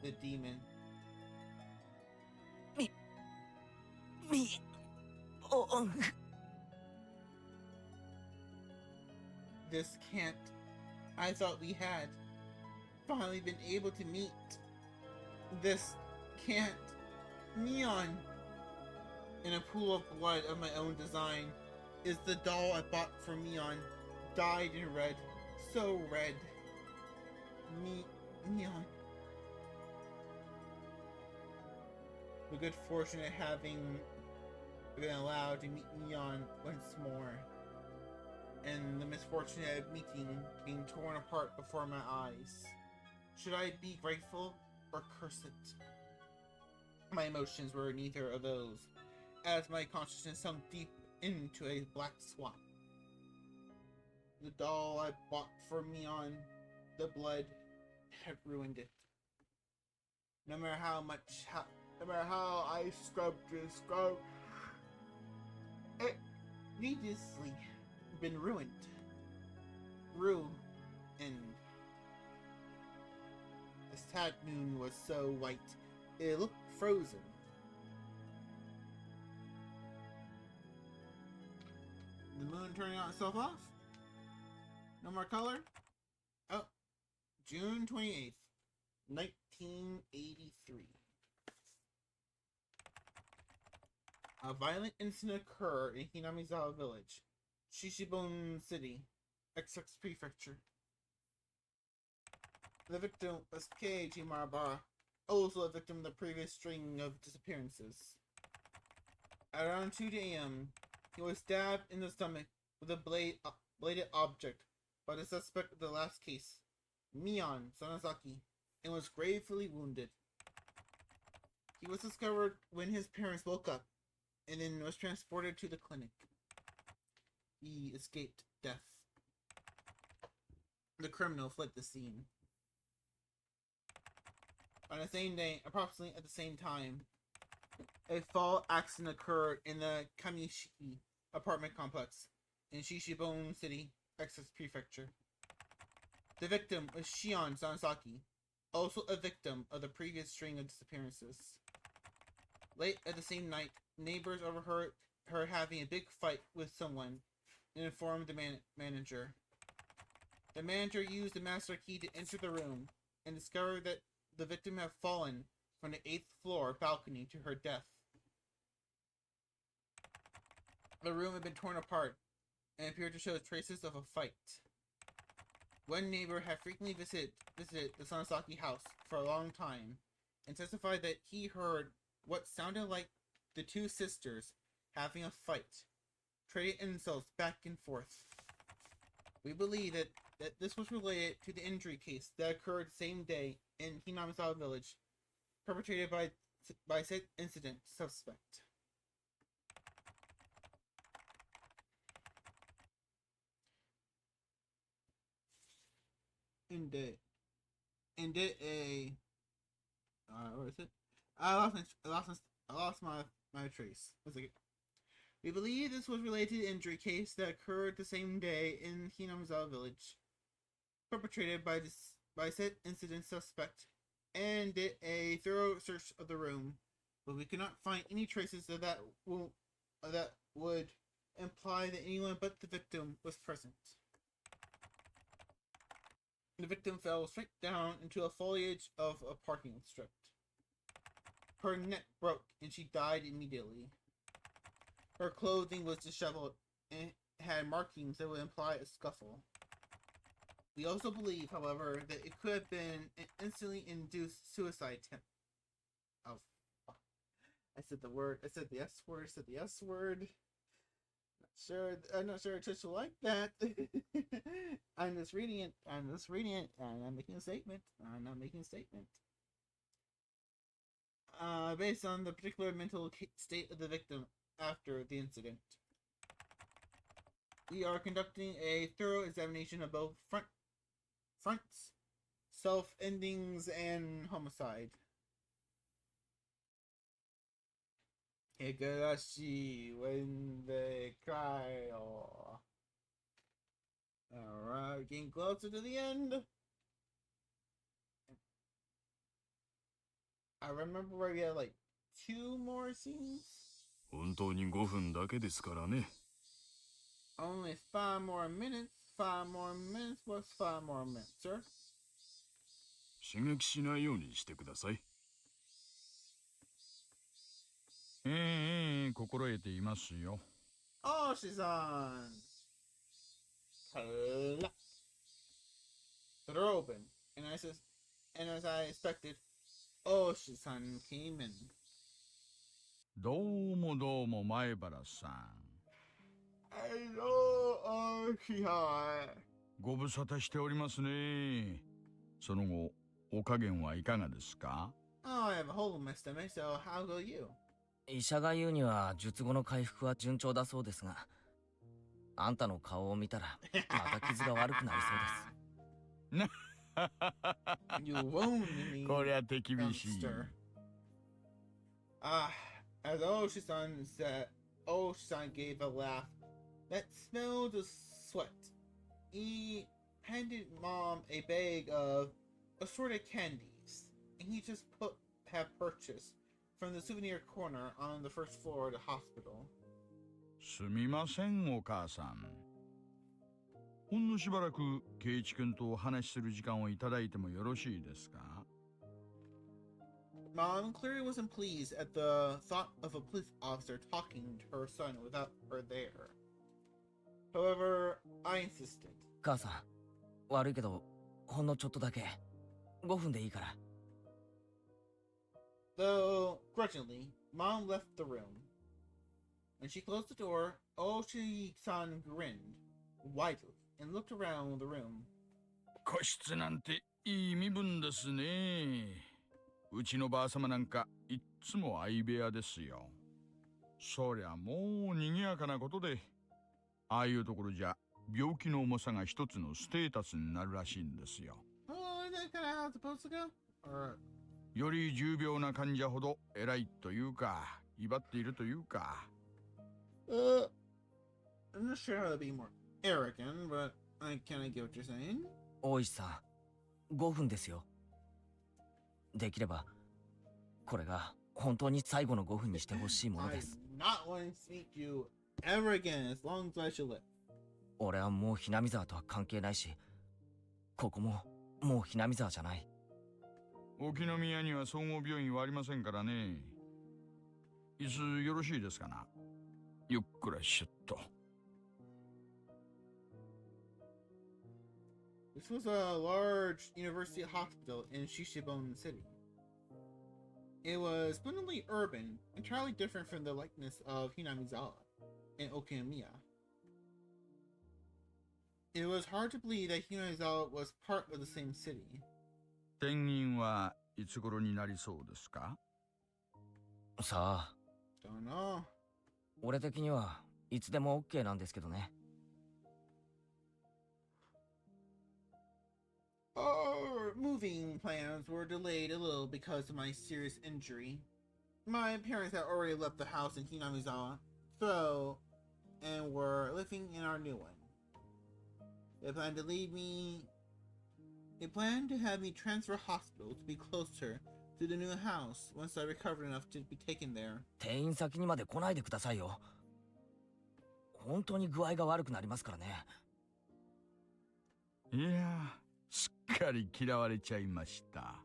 Speaker 1: The demon. This can't. I thought we had finally been able to meet. This can't. Neon. In a pool of blood of my own design is the doll I bought for Neon, dyed in red, so red. Neon. The good fortune of having been allowed to meet Neon once more, and the misfortune of being torn apart before my eyes. Should I be grateful or curse it? My emotions were neither of those, as my consciousness sunk deep into a black swamp. The doll I bought for Neon, the blood had ruined it. No matter how I scrubbed, it needlessly been ruined. Ruined. The sad moon was so white, it looked frozen. The moon turning on itself off? No more color? Oh, June 28th, 1983. A violent incident occurred in Hinamizawa Village, Shishibon City, XX Prefecture. The victim was Keiji Marabara, also a victim of the previous string of disappearances. At around 2 a.m., he was stabbed in the stomach with a bladed object by the suspect of the last case, Mion Sanazaki, and was gravely wounded. He was discovered when his parents woke up and then was transported to the clinic. He escaped death. The criminal fled the scene. On the same day, approximately at the same time, a fall accident occurred in the Kamishiki apartment complex in Shishibon City, Texas Prefecture. The victim was Shion Sanazaki, also a victim of the previous string of disappearances. Late at the same night, neighbors overheard her having a big fight with someone and informed the manager. The manager used the master key to enter the room and discovered that the victim had fallen from the 8th floor balcony to her death. The room had been torn apart and appeared to show traces of a fight. One neighbor had frequently visited the Sanazaki house for a long time and testified that he heard what sounded like the two sisters having a fight, trading insults back and forth. We believe that this was related to the injury case that occurred the same day in Hinamizawa Village, perpetrated by said incident suspect. What is it? I lost my trace. One second. We believe this was related to the injury case that occurred the same day in Hinamizawa Village, perpetrated by said incident suspect, and did a thorough search of the room, but we could not find any traces of that would imply that anyone but the victim was present. The victim fell straight down into a foliage of a parking strip. Her neck broke and she died immediately. Her clothing was disheveled and had markings that would imply a scuffle. We also believe, however, that it could have been an instantly induced suicide attempt. Oh, fuck. I said the S word. I'm not sure Trish will like that. I'm just reading it, and I'm making a statement. Based on the particular mental state of the victim after the incident. We are conducting a thorough examination of both fronts, self-endings, and homicide. Higurashi, when they cry. Oh. Alright, getting closer to the end. I remember where we had like 2 more scenes.
Speaker 5: 本当に5分だけですからね。
Speaker 1: Only 5 more minutes. 5 more minutes. What's 5 more minutes, sir?
Speaker 5: 刺激しないようにしてください。心得ていますよ。
Speaker 1: Oh, she's on. Clap. The door opened, and as I expected, oh, she's on came in.
Speaker 5: どうも前原さん。
Speaker 1: Hello, Oshihai.
Speaker 5: ご無沙汰しておりますね。その後、お加減はいかがですか？
Speaker 1: Oh, I have a hole in my stomach, so how go you?
Speaker 2: 医者が言うには術後の回復は順調だそうですが、あんたの顔を見たらまた傷が悪くなりそうです。
Speaker 1: You wounded me.
Speaker 5: こりゃ手厳しい。
Speaker 1: As Oshisan said, Oshisan gave a laugh that smelled of sweat. He handed Mom a bag of assorted candies, and he just had purchased from the souvenir corner on the first floor of the hospital.
Speaker 5: すみません、お母さん。ほんのしばらく圭一君とお話しする時間をいただいてもよろしいですか？
Speaker 1: Mom clearly wasn't pleased at the thought of a police officer talking to her son without her there. However, I insisted.
Speaker 2: 母さん、悪いけど、ほんのちょっとだけ。5分でいいから。
Speaker 1: Though, grudgingly, Mom left the room. When she closed the door, Oshi-san grinned widely and looked around the room.
Speaker 5: 個室なんていい身分ですね。うちのばあさまなんかいっつも相部屋ですよ。そりゃもう賑やかなことで、ああいうところじゃ病気の重さが一つのステータスになるらしいんですよ。
Speaker 1: Oh, is that kind of how it's supposed to go? Or...
Speaker 5: より重病な患者ほど偉いというか、威張っているというか。
Speaker 1: I'm not sure how to be more arrogant, but I kind of get what you're saying.
Speaker 2: 大石さん、5分ですよ。できれば、これが本当に最後の5分にしてほしいものです。
Speaker 1: I'm not wanting to speak to you ever again as long as I shall live.
Speaker 2: 俺はもうひなみ沢とは関係ないし、ここももうひなみ沢じゃない。
Speaker 5: 沖宮には総合病院はありませんからね。いつよろしいですかな。ゆっくらしゅっと。
Speaker 1: This was a large university hospital in Shishibone City. It was splendidly urban, entirely different from the likeness of Hinamizawa and Okinomiya. It was hard to believe that Hinamizawa was part of the same city.
Speaker 5: 転院はいつ頃になりそうですか？
Speaker 2: さあ。
Speaker 1: Don't know.
Speaker 2: 俺的にはいつでも OK なんですけどね。
Speaker 1: Our moving plans were delayed a little because of my serious injury. My parents had already left the house in Hinamizawa, and were living in our new one. They planned to leave me. They planned to have me transfer hospital to be closer to the new house once I recovered enough to be taken there.
Speaker 2: 転院先にまで来ないでくださいよ。本当に具合が悪くなりますからね。
Speaker 5: いや、すっかり嫌われちゃいました。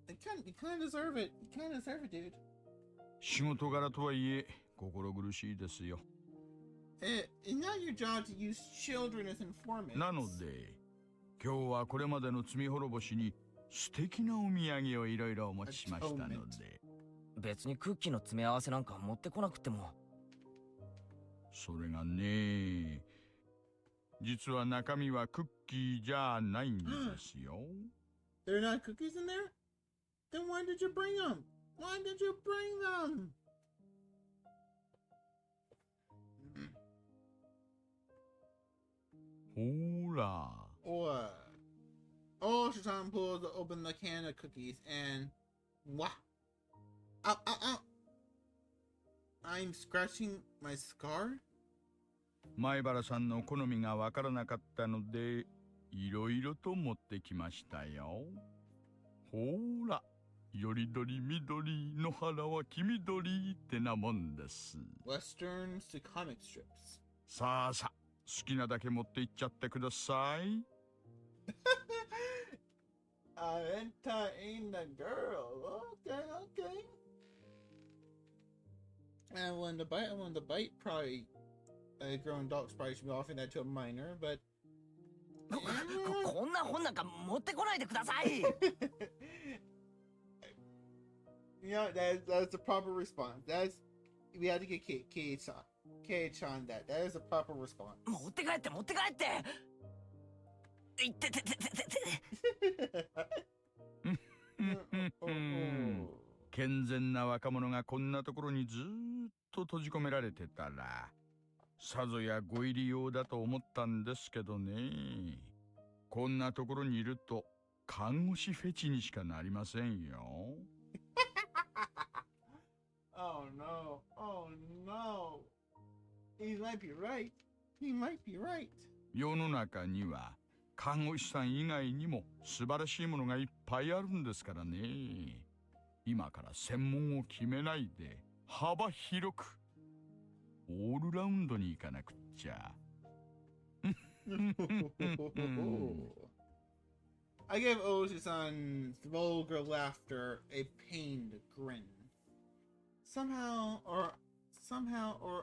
Speaker 1: You kind of deserve it. You kind of deserve it, dude.
Speaker 5: 仕事柄とはいえ心苦しいですよ。
Speaker 1: It's not your job to use children as informants.
Speaker 5: なので、今日はこれまでの罪滅ぼしに素敵なお土産をいろいろお持ちしましたので。
Speaker 2: 別にクッキーの詰め合わせなんか持ってこなくても。
Speaker 5: それがね、実は中身はクッキーじゃないんですよ。
Speaker 1: There are not cookies in there? Then why did you bring them? Why did you bring them?
Speaker 5: ほら。
Speaker 1: What? Oh, Shatan pulls open the can of cookies and... Wow. Ow, ow, ow. I'm scratching my scar?
Speaker 5: 前原さんの好みがわからなかったので、いろいろと持ってきましたよ。ほら、よりどりみどり、野原は黄緑ってなもんです。
Speaker 1: Westerns to comic strips.
Speaker 5: さあさあ、好きなだけ持っていっちゃってください。
Speaker 1: Enta ain't the girl. Okay, okay. And when the bite, probably a grown adults probably should be offering that to a minor, but
Speaker 2: こんな本なんか持ってこないでください。
Speaker 1: you know that's the proper response. We have to get K-chan that. That is a proper response.
Speaker 2: 持って帰って持って帰って。いってててててて。
Speaker 5: 健全な若者がこんなところにずーっと閉じ込められてたら、さぞやご入り用だと思ったんですけどね。こんなところにいると看護師フェチにしかなりませんよ。
Speaker 1: Oh no! Oh no! He might be right. He might be right.
Speaker 5: 世の中には看護師さん以外にも素晴らしいものがいっぱいあるんですからね。今から専門を決めないで幅広くオールラウンドに行かなくっちゃ。
Speaker 1: I gave Oshi-san's vulgar laughter a pained grin. Somehow or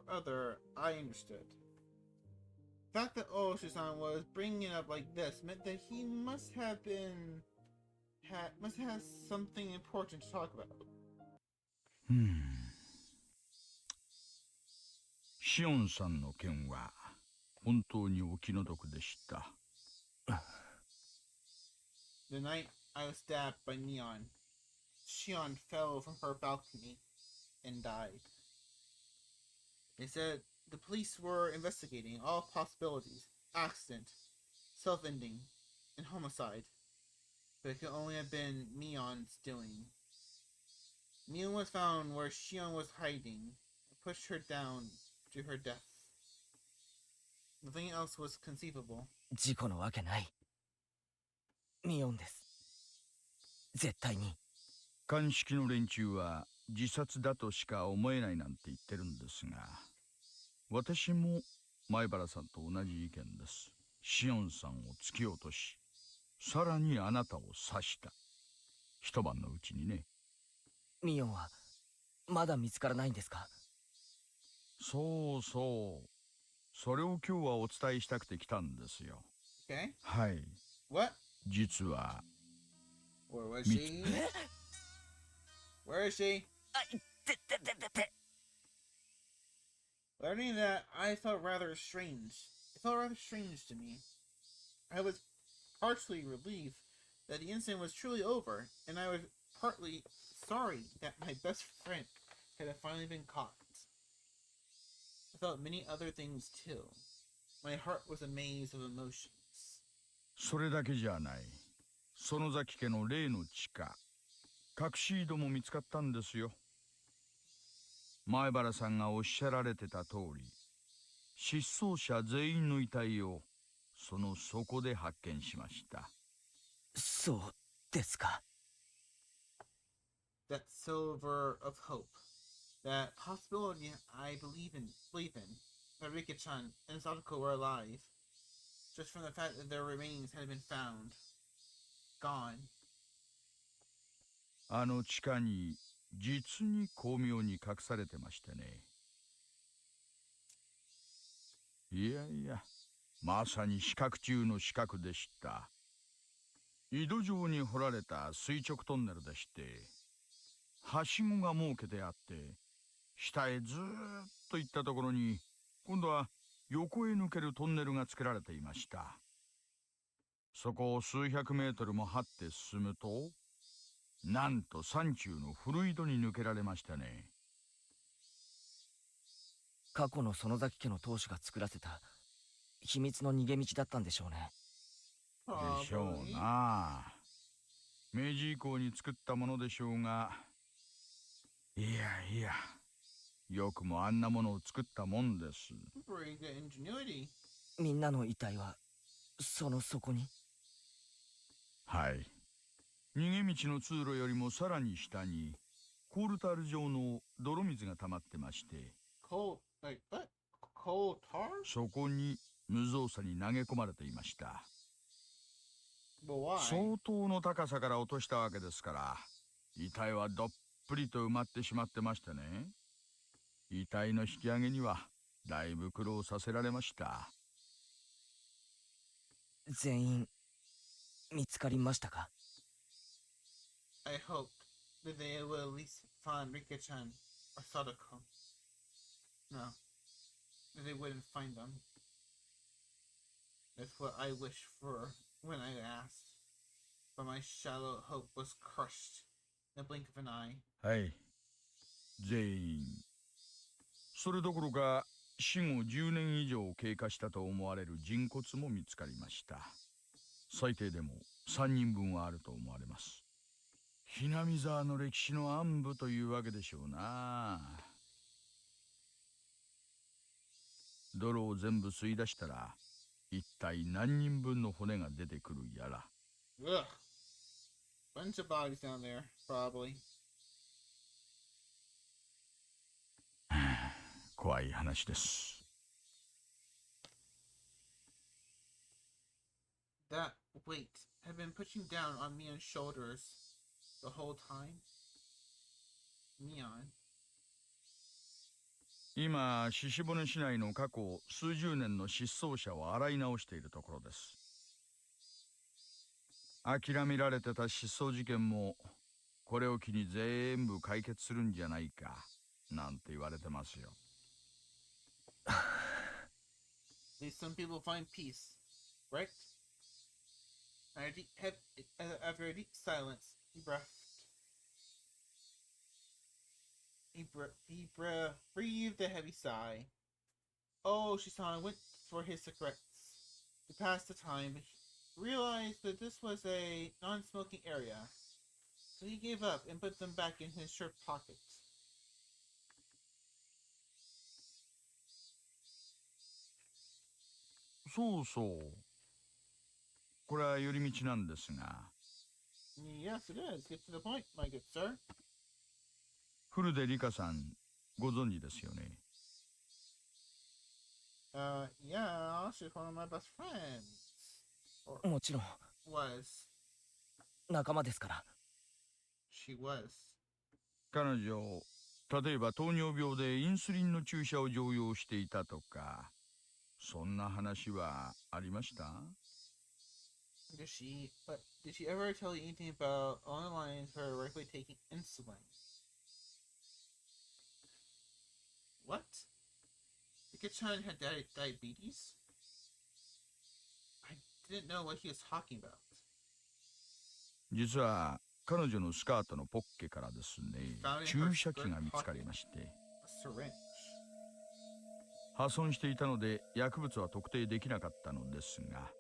Speaker 1: other, I understood. The fact that Oshi-san was bringing it up like this meant that he must have something important to talk about.
Speaker 5: シオンさんの件は本当にお気の毒でした。
Speaker 1: The night I was stabbed by Neon, Shion fell from her balcony and died. They said the police were investigating all possibilities: accident, self-ending, and homicide. But it could only have been Neon's doing. Neon was found where Shion was hiding and pushed her down to her death. Nothing else was conceivable.
Speaker 2: 事故のわけない。ミオンです。絶対に。
Speaker 5: 鑑識の連中は自殺だとしか思えないなんて言ってるんですが、私も前原さんと同じ意見です。シオンさんを突き落とし、さらにあなたを刺した。一晩のうちにね。
Speaker 2: ミオンはまだ見つからないんですか？
Speaker 5: そうそう。それを今日はお伝えしたくて来たんですよ。
Speaker 1: Okay.
Speaker 5: はい。
Speaker 1: What?
Speaker 5: 実は。
Speaker 1: Where was she? Where is she? Learning that, I felt rather strange. It felt rather strange to me. I was partially relieved that the incident was truly over, and I was partly sorry that my best friend had finally been caught. I felt many other things too. My heart was a maze of emotions.
Speaker 5: それだけじゃない。園崎家の例の地下、隠し井戸も見つかったんですよ。前原さんがおっしゃられてた通り、失踪者全員の遺体をその底で発見しました。
Speaker 2: そうですか。
Speaker 1: That silver of hope. That possibility I believe in, that Rika-chan and Sadako were alive, just from the fact that their remains had been found. Gone.
Speaker 5: あの地下に実に巧妙に隠されてましてね。いやいや、まさに死角中の死角でした。井戸状に掘られた垂直トンネルでして、はしごが設けてあって、下へずーっと行ったところに、今度は横へ抜けるトンネルが作られていました。そこを数百メートルも張って進むと、なんと山中の古井戸に抜けられましたね。
Speaker 2: 過去の園崎家の当主が作らせた秘密の逃げ道だったんでしょうね。
Speaker 5: でしょうな。明治以降に作ったものでしょうが、いやいや、よくもあんなものを作ったもんです。
Speaker 2: みんなの遺体はその底に？
Speaker 5: はい。逃げ道の通路よりもさらに下にコールタール状の泥水が溜まってまして、そこに無造作に投げ込まれていました。相当の高さから落としたわけですから、遺体はどっぷりと埋まってしまってましてね。遺体の引き上げにはだいぶ苦労させられました。
Speaker 2: 全員見つかりましたか？
Speaker 1: I hoped that they will at least find Rika-chan or Sadako. No, that they wouldn't find them. That's what I wished for when I asked, but my shallow hope was crushed in the blink of an eye.
Speaker 5: はい、全員。それどころか死後10年以上経過したと思われる人骨も見つかりました。最低でも3人分はあると思われます。ひなみ沢の歴史の暗部というわけでしょうな。泥を全部吸い出したら一体何人分の骨が出てくるやら。
Speaker 1: Ugh. Bunch of bodies down there, probably.
Speaker 5: 怖い話です。
Speaker 1: That weight had been pushing down on Mion's shoulders the whole time. Mion.
Speaker 5: 今、獅子骨市内の過去数十年の失踪者を洗い直しているところです。諦められてた失踪事件もこれを機に全部解決するんじゃないかなんて言われてますよ。
Speaker 1: At least some people find peace, right? After a deep silence, he breathed. Breathed a heavy sigh. Oh, Shisano went for his cigarettes to pass the time, but he realized that this was a non-smoking area, so he gave up and put them back in his shirt pocket.
Speaker 5: そうそう。これは寄り道なんですが。
Speaker 1: Yes, it is. Get to the point, my good sir.
Speaker 5: 古出里香さん、ご存知ですよね。
Speaker 1: Yeah, she's one of my best friends.
Speaker 2: もちろん
Speaker 1: Was.
Speaker 2: 仲間ですから。
Speaker 1: She was.
Speaker 5: 彼女、例えば糖尿病でインスリンの注射を常用していたとか、そんな話はありました？
Speaker 1: Did she ever tell you anything about along the lines of her regularly taking insulin? What? Rika-chan had diabetes? I didn't know what he was talking about.
Speaker 5: 実は彼女のスカートのポッケからですね、注射器が見つかりまして、
Speaker 1: A syringe.
Speaker 5: 破損していたので薬物は特定できなかったのですが、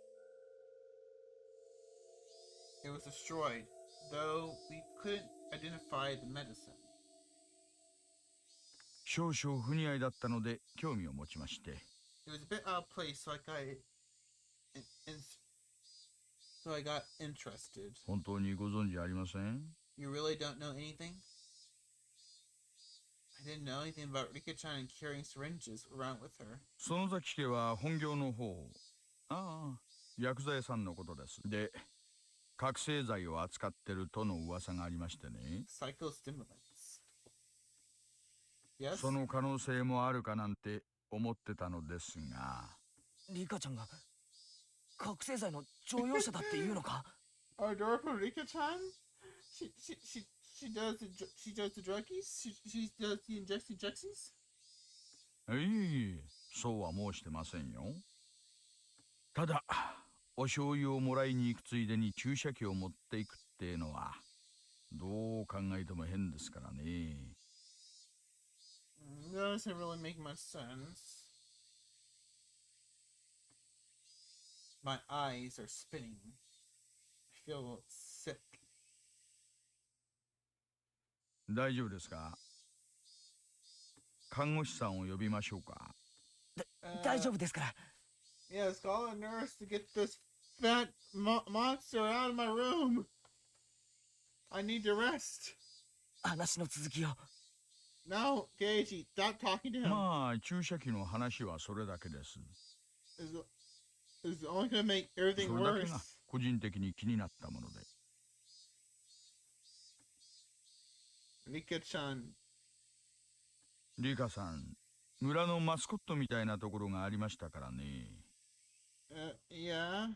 Speaker 1: It was destroyed, though we couldn't identify the medicine.
Speaker 5: 少々不似合いだったので興味を持ちまして。
Speaker 1: It was a bit out of place, so I got interested.
Speaker 5: 本当にご存知ありません？
Speaker 1: You really don't know anything? I didn't know anything about Rika-chan and carrying syringes around with her.
Speaker 5: 園崎家は本業の方、薬剤屋さんのことです。で、覚醒剤を扱ってるとの噂がありましてね。
Speaker 1: Psychostimulants. Yes?
Speaker 5: その可能性もあるかなんて思ってたのですが。
Speaker 2: リカちゃんが覚醒剤の常用者だっていうのか？
Speaker 1: Adorable Rika-chan? She does the druggies? She does the injections?
Speaker 5: いえ、そうは申してませんよ。ただ、お醤油をもらいに行くついでに注射器を持っていくってのは、どう考えても変ですからね。
Speaker 1: That doesn't really make much sense. My eyes are spinning. I feel sick.
Speaker 5: 大丈夫ですか？看護師さんを呼びましょうか？
Speaker 2: 大丈夫ですから。
Speaker 1: Yes, call a nurse to get this fat monster out of my room. I need to rest.
Speaker 2: 話の続きを。
Speaker 1: No, Keiji, stop talking to him.
Speaker 5: まあ、注射器の話はそれだけです。
Speaker 1: It's only gonna make everything
Speaker 5: それだけ
Speaker 1: worse.
Speaker 5: が個人的に気になったもので。
Speaker 1: Rika-chan.
Speaker 5: リカさん、村のマスコットみたいなところがありましたからね。
Speaker 1: Yeah?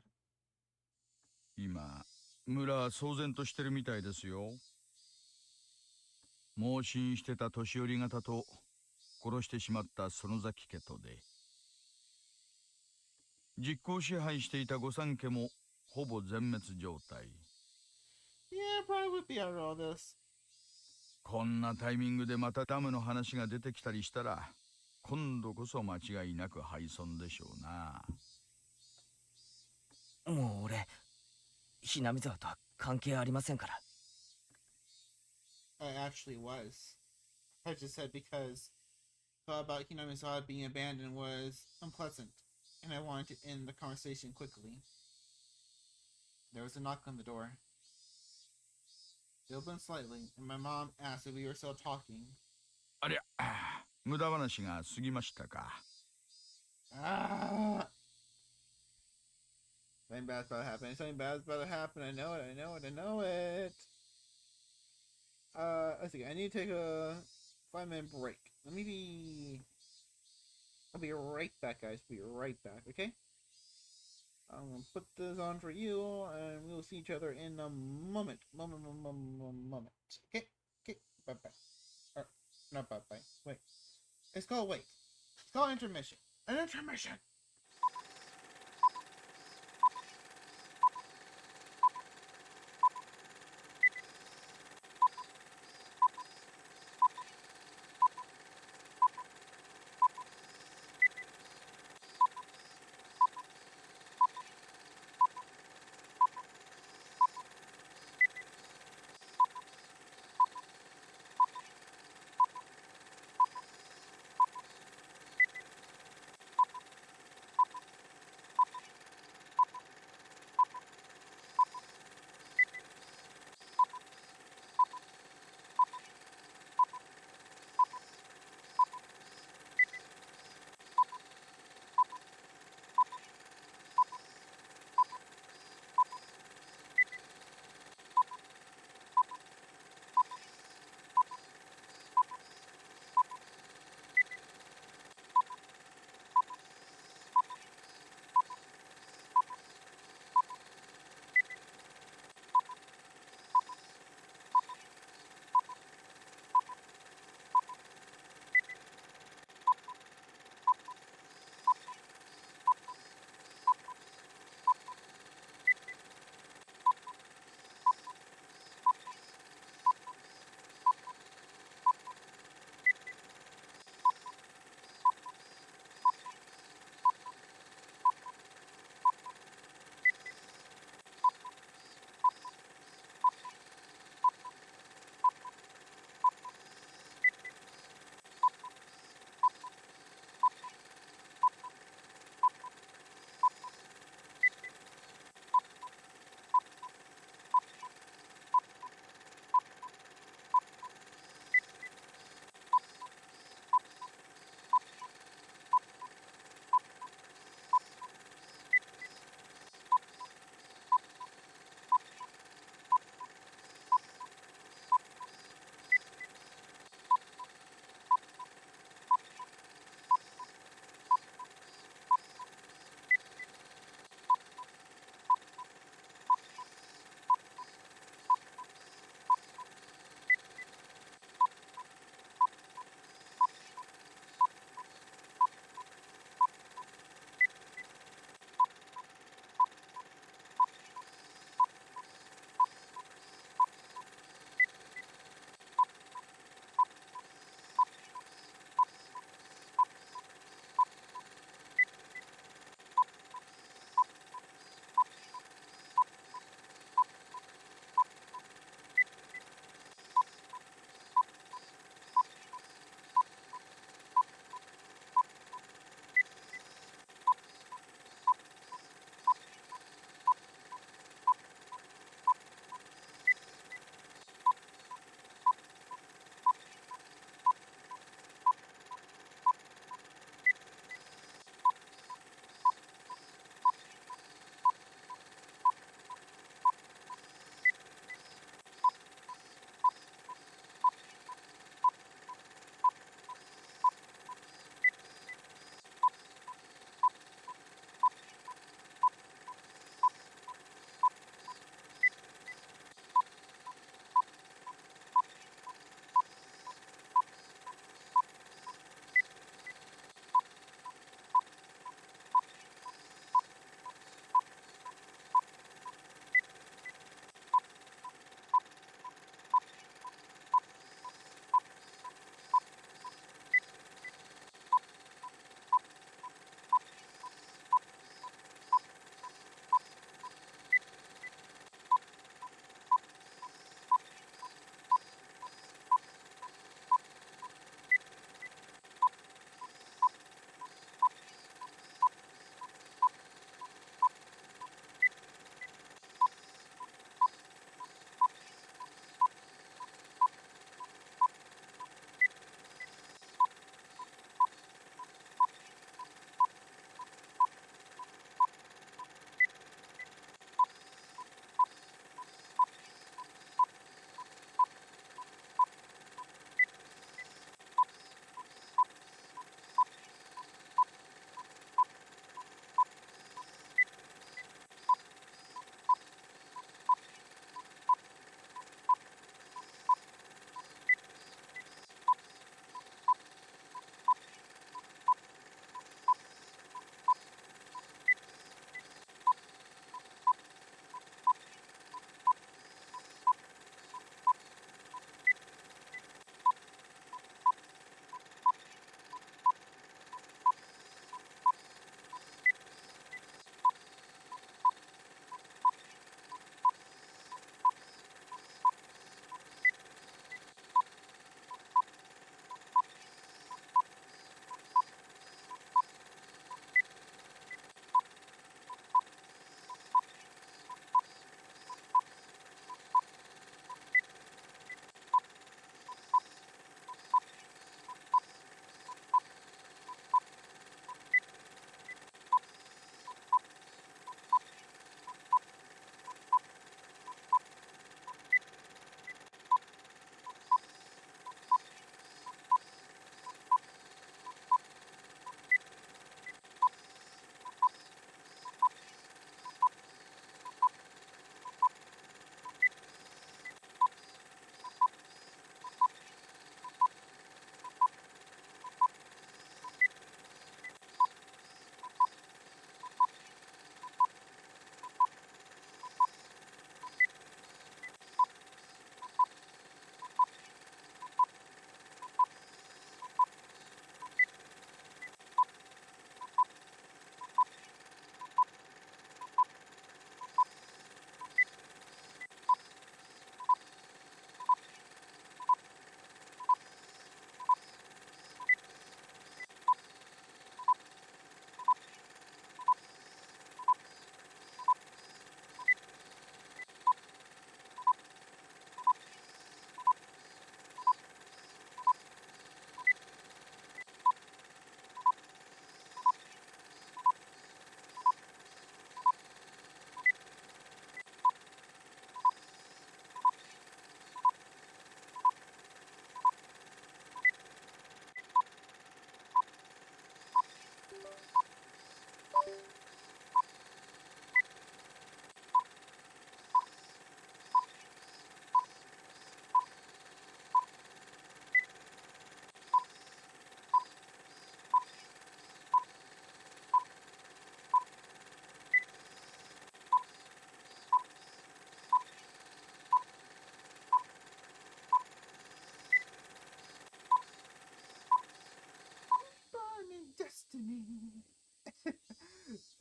Speaker 5: 今、村は騒然としてるみたいですよ。盲信してた年寄り方と殺してしまった園崎家とで、実効支配していた御三家もほぼ全滅状態。
Speaker 1: Yeah, probably would be out of all this.
Speaker 5: こんなタイミングでまたダムの話が出てきたりしたら、今度こそ間違いなく敗損でしょうな。
Speaker 2: もう俺、ひなみ沢とは関係ありませんから。
Speaker 1: I actually was. I just said because thought about Hinamizawa being abandoned was unpleasant, and I wanted to end the conversation quickly. There was a knock on the door. It opened slightly, and my mom asked if we were still talking.
Speaker 5: ありゃ、無駄話が過ぎましたか。
Speaker 1: Ah! Something bad's about to happen. Something bad's about to happen. I know it. I know it. I know it. Let's see. I need to take a 5-minute break. I'll be right back, guys. Be right back. Okay. I'm gonna put this on for you, and we'll see each other in a moment. Moment. Okay. Okay. Bye bye. Or not bye bye. Wait. It's called wait. It's called intermission. An intermission.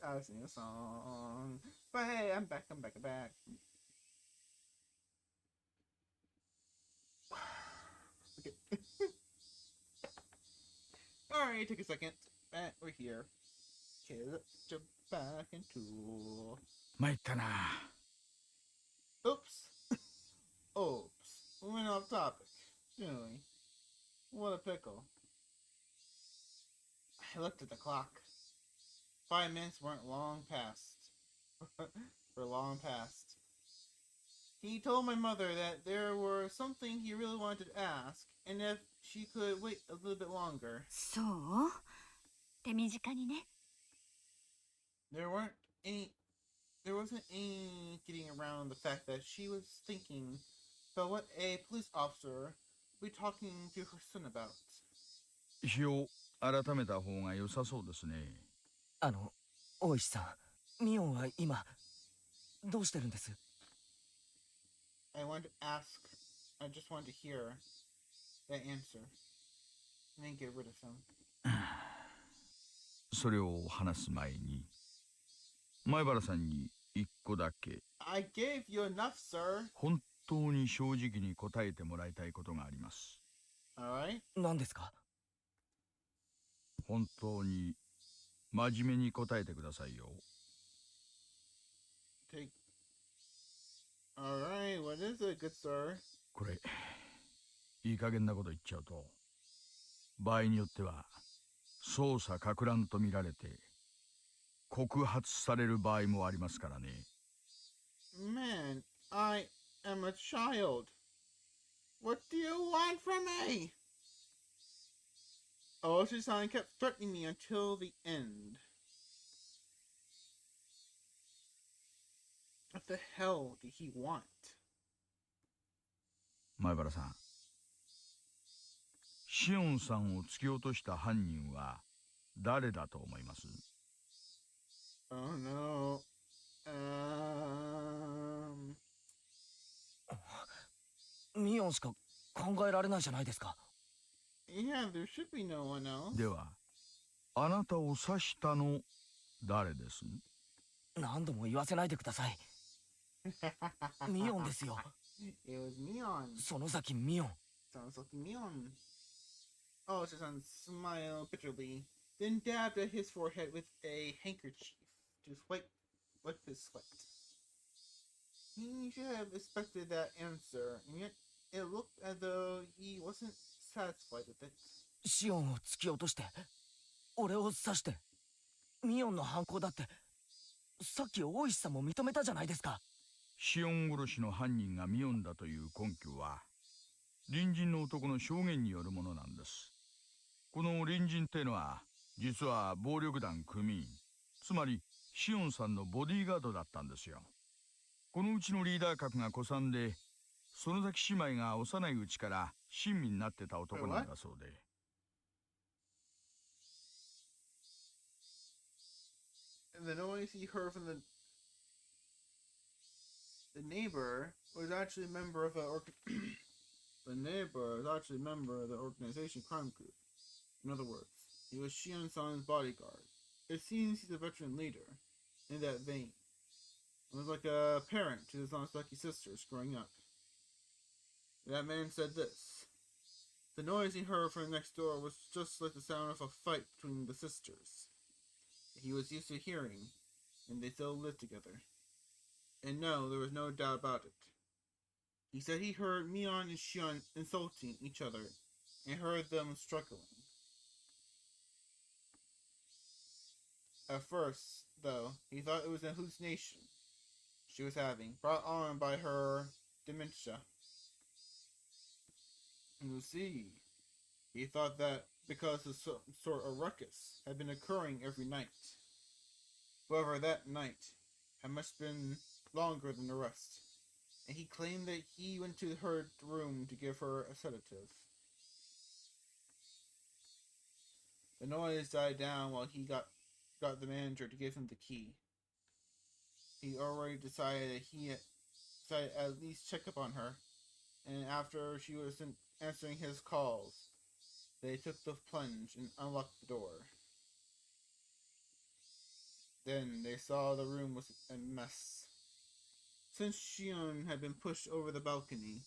Speaker 1: I was singing a song. But hey, I'm back. Okay. Alright, take a second. We're here. Okay, let's jump back into.
Speaker 5: 参ったな。
Speaker 1: Oops. Oops. We went off topic. Really? What a pickle. I looked at the clock. 5 minutes weren't long past. Were long past. He told my mother that there were something he really wanted to ask, and if she could wait a little bit longer.
Speaker 3: そう手短にね。
Speaker 1: There wasn't any getting around the fact that she was thinking about what a police officer would be talking to her son about.
Speaker 5: 日を改めた方が良さそうですね。
Speaker 2: 大石さん、ミオンは今どうしてるんです？
Speaker 1: I wanted to ask. I just wanted to hear that answer, and then get rid of him.
Speaker 5: それを話す前に、前原さんに一個だけ。
Speaker 1: I gave you enough, sir.
Speaker 5: 本当に正直に答えてもらいたいことがあります。
Speaker 1: Alright?
Speaker 2: 何ですか？
Speaker 5: 本当に真面目に答えてくださいよ。
Speaker 1: Alright, what is it, good sir?
Speaker 5: これ、いい加減なこと言っちゃうと、場合によっては、捜査撹乱と見られて、告発される場合もありますからね。
Speaker 1: Man, I am a child. What do you want from me? Oshi-san kept threatening me until the end. What the hell did he want?
Speaker 5: 前原さん、シオンさんを突き落とした犯人は誰だと思います？
Speaker 1: Oh no.
Speaker 2: ミオンしか考えられないじゃないですか。
Speaker 1: Yeah, there should be no one else.
Speaker 5: では、あなたを刺したの誰です？
Speaker 2: 何度も言わせないでください。ミオンですよ。
Speaker 1: It was Mion.
Speaker 2: 園崎ミオン。
Speaker 1: Sounds like Mion. Oshi-san smiled bitterly, then dabbed at his forehead with a handkerchief to wipe his sweat. He should have expected that answer, and yet it looked as though he wasn't satisfied with it.
Speaker 2: シオンを突き落として、俺を刺して、ミオンの犯行だって、さっき大石さんも認めたじゃないですか。
Speaker 5: シオン殺しの犯人がミオンだという根拠は、隣人の男の証言によるものなんです。この隣人ってのは、実は暴力団組員、つまりシオンさんのボディーガードだったんですよ。このうちのリーダー格が古参で、園崎姉妹が幼いうちから親身になってた男なんだそうで。
Speaker 1: The noise he heard from the neighbor was actually a member of the neighbor was actually a member of the organization crime group. In other words, he was Shion-san's bodyguard. It seems he's a veteran leader in that vein. It was like a parent to his Nagasaki sisters growing up. That man said this. The noise he heard from next door was just like the sound of a fight between the sisters. He was used to hearing, and they still lived together. And no, there was no doubt about it. He said he heard Mion and Shion insulting each other, and heard them struggling. At first, though, he thought it was an hallucination she was having, brought on by her dementia. You see, he thought that because of some sort of ruckus had been occurring every night. However, that night had must been longer than the rest, and he claimed that he went to her room to give her a sedative. The noise died down while he got the manager to give him the key. He already decided that he had decided at least check up on her, and after she wasn't answering his calls, they took the plunge and unlocked the door. Then they saw the room was a mess. Since Shion had been pushed over the balcony,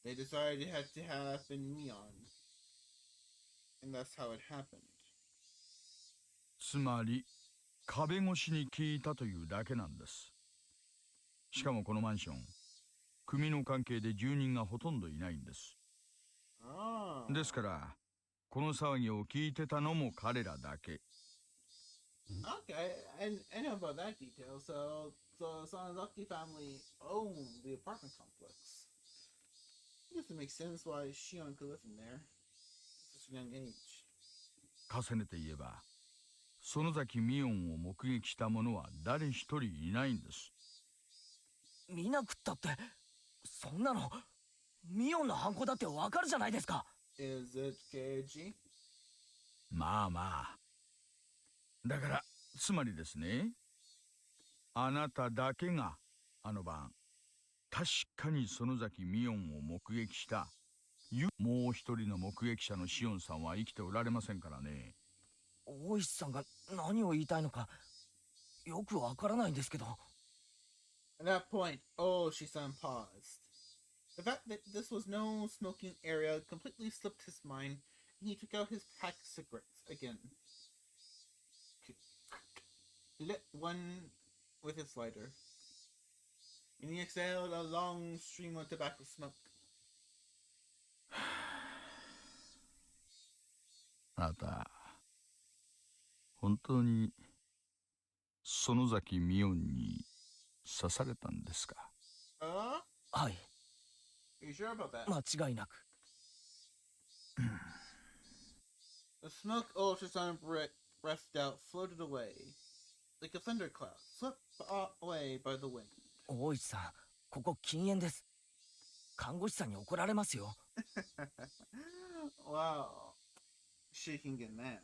Speaker 1: they decided it had to have been Mion. And that's how it happened.
Speaker 5: つまり壁越しに聞いたというだけなんです。しかもこのマンション、組の関係で住人がほとんどいないんです。ですからこの騒ぎを聞いてたのも彼らだけ。
Speaker 1: Okay, I know about that detail. So Sonozaki family owned the apartment complex. I guess it makes sense why Shion could live in there at such a young age.
Speaker 5: 重ねて言えば、園崎ミオンを目撃した者は誰一人いないんです。
Speaker 2: 見なくったって、そんなのミオンの犯行だってわかるじゃないですか。
Speaker 1: Is it KG?
Speaker 5: まあまあ。だからつまりですね、あなただけがあの晩確かに園崎ミオンを目撃した。もう一人の目撃者のシオンさんは生きておられませんからね。
Speaker 2: 大石さんが何を言いたいのかよくわからないんですけど。
Speaker 1: At that point, Oshi-san paused. The fact that this was no smoking area completely slipped his mind, and he took out his pack of cigarettes again. Lit one with his lighter, and he exhaled a long stream of tobacco smoke.
Speaker 5: あなた、本当に園崎ミオンに刺されたんですか？
Speaker 2: はい。
Speaker 1: Are you sure about that?
Speaker 2: 間違いなく。
Speaker 1: The smoke Oshi-san breathed out floated away, like a thundercloud, swept away by the wind.
Speaker 2: 大石さん、ここ禁煙です。看護師さんに怒られますよ。
Speaker 1: Wow. She can get mad.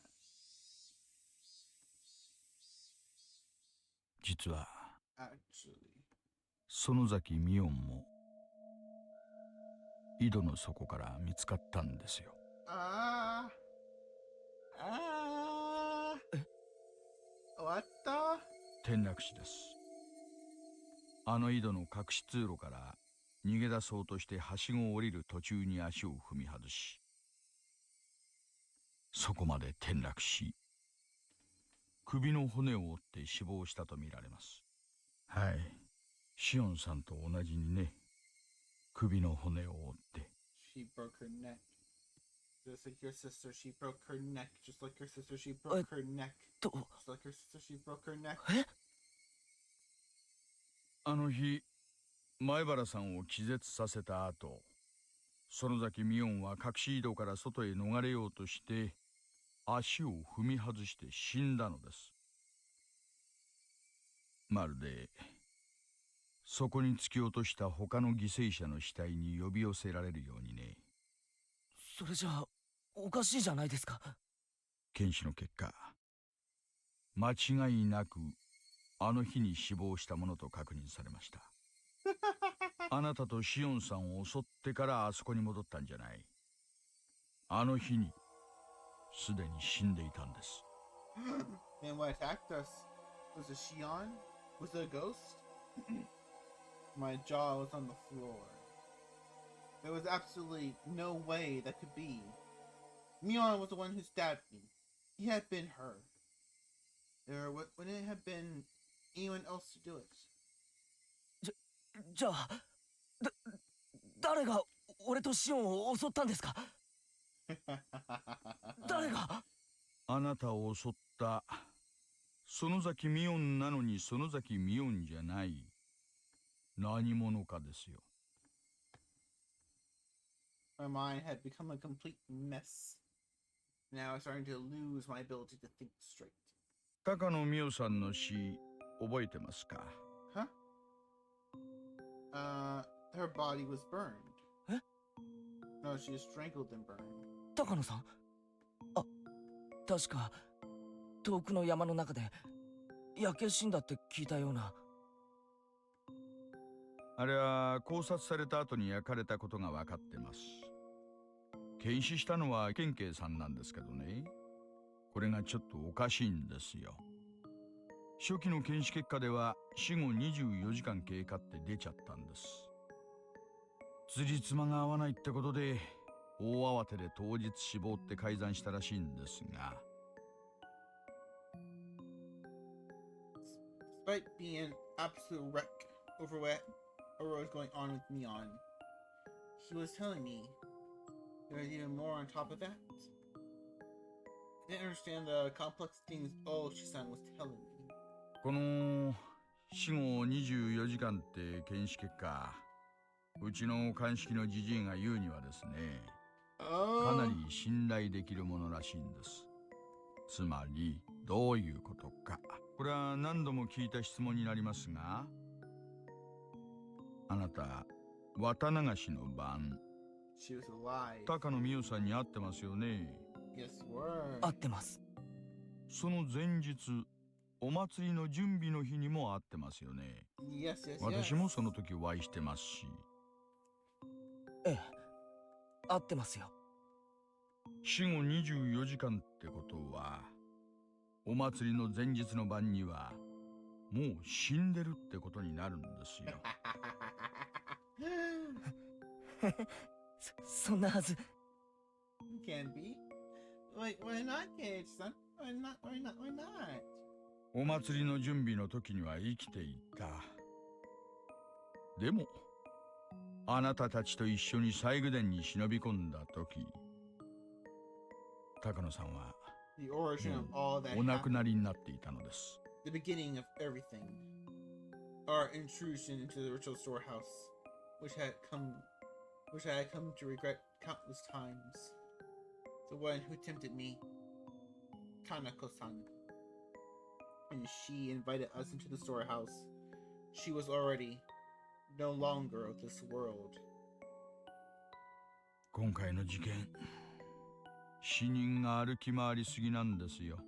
Speaker 5: 実は
Speaker 1: Actually.
Speaker 5: 園崎ミオンも井戸の底から見つかったんですよ。
Speaker 1: What the?
Speaker 5: 転落死です。あの井戸の隠し通路から逃げ出そうとしてはしごを降りる途中に足を踏み外し、そこまで転落し、首の骨を折って死亡したとみられます。はい、シオンさんと同じにね、首の骨を折って。
Speaker 1: She broke her neck. Just like your sister, she broke her neck. Just like your sister, she broke her neck. Just like your sister, she broke her neck.
Speaker 5: あの日、前原さんを気絶させた後、園崎ミオンは隠し井戸から外へ逃れようとして足を踏み外して死んだのです。まるでそこに突き落とした他の犠牲者の死体に呼び寄せられるようにね。
Speaker 2: それじゃあおかしいじゃないですか。
Speaker 5: 検視の結果、間違いなくあの日に死亡したものと確認されました。あなたとシオンさんを襲ってからあそこに戻ったんじゃない。あの日にすでに死んでいたんです。
Speaker 1: And what attacked us? Was it Shion? Was it a ghost? My jaw was on the floor. There was absolutely no way that could be. Mion was the one who stabbed me. He had been her. There wouldn't have been anyone else to do it.
Speaker 2: じゃあ誰が俺とシオンを襲ったんですか？誰が？
Speaker 5: あなたを襲った園崎ミオンなのに園崎ミオンじゃない何者かですよ。
Speaker 1: My mind had become a complete mess. Now I was starting to lose my ability to think straight.
Speaker 5: 高野美代さんの死覚えてますか？
Speaker 1: Huh? Her body was burned.
Speaker 2: え？
Speaker 1: No, she was strangled and burned.
Speaker 2: 高野さん？あ、確か遠くの山の中で焼け死んだって聞いたような。
Speaker 5: あれは考察された後に焼かれたことが分かってます。検視したのは県警さんなんですけどね、これがちょっとおかしいんですよ。初期の検視結果では死後24時間経過って出ちゃったんです。辻褄が合わないってことで大慌てで当日死亡って改ざんしたらしいんですが。
Speaker 1: Despite being an absolute wreck over what was going on with Neon, he was telling me there was even more on top of that. I didn't understand the complex things Oshi-san was telling me.
Speaker 5: この死後24時間って検視結果、うちの鑑識のじじいが言うにはですね、かなり信頼できるものらしいんです。つまりどういうことか。これは何度も聞いた質問になりますが、あなた綿流しの晩、高野美代さんに会ってますよね。
Speaker 2: 合ってます。
Speaker 5: その前日、お祭りの準備の日にも会ってますよね。私もその時お会いしてますし。
Speaker 2: ええ、合ってますよ。
Speaker 5: 死後24時間ってことは、お祭りの前日の晩にはもう死んでるってことになるんですよ。
Speaker 2: そんなはず。
Speaker 1: Can be. Why not, Kage-san? Why not?
Speaker 5: お祭りの準備の時には生きていた。でも、あなたたちと一緒に西宮殿に忍び込んだ時、高野さんはお亡くなりになっていたのです。
Speaker 1: The beginning of everything. Our intrusion into the ritual storehouse, which I had come to regret countless times. The one who tempted me, Kanako-san. When she invited us into the storehouse, she was already no longer of this world.
Speaker 5: 今回の事件、死人が歩き回りすぎなんですよ。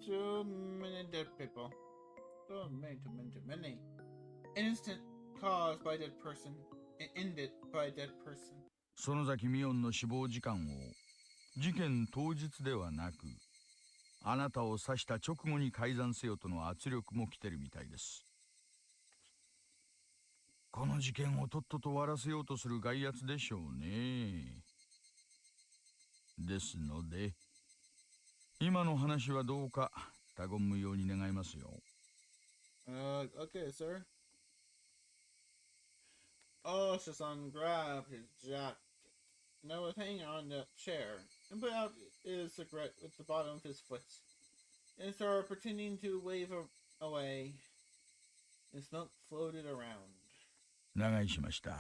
Speaker 1: Too many dead people. Too many. An instant caused by a dead person and ended by a dead person.
Speaker 5: 園崎美音の死亡時間を事件当日ではなく、あなたを刺した直後に改ざんせよとの圧力も来てるみたいです。この事件をとっとと終わらせようとする外圧でしょうね。ですので、今の話はどうか他言無用に願いますよ。
Speaker 1: Okay, sir. Oshi-san grabbed his jacket and was hanging on the chair and put out his cigarette with the bottom of his foot and started pretending to wave away. And smoke floated around.
Speaker 5: 長居しました。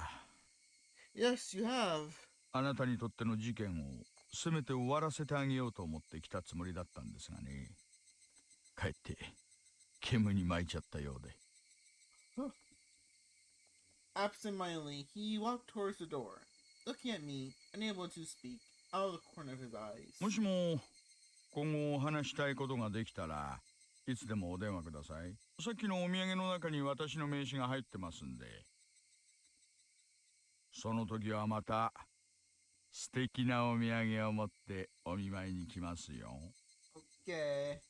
Speaker 1: Yes, you have.
Speaker 5: あなたにとっての事件をせめて終わらせてあげようと思って来たつもりだったんですがね。かえって煙に巻いちゃったようで。
Speaker 1: Absent-mindedly, he walked towards the door, looking at me, unable to speak, out of the corner of his eyes.
Speaker 5: もしも今後お話したいことができたらいつでもお電話ください。さっきのお土産の中に私の名刺が入ってますんで、その時はまた素敵なお土産を持ってお見舞いに来ますよ。
Speaker 1: Okay.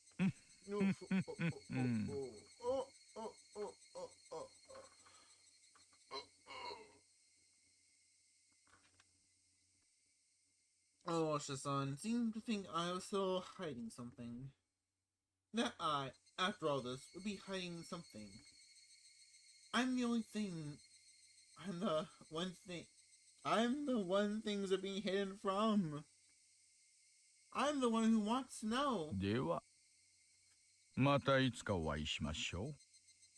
Speaker 1: Oh, Oshi-san seemed to think I was still hiding something. That I, after all this, would be hiding something. I'm the only thing. I'm the one things are being hidden from. I'm the one who wants to know.
Speaker 5: では、またいつかお会いしましょ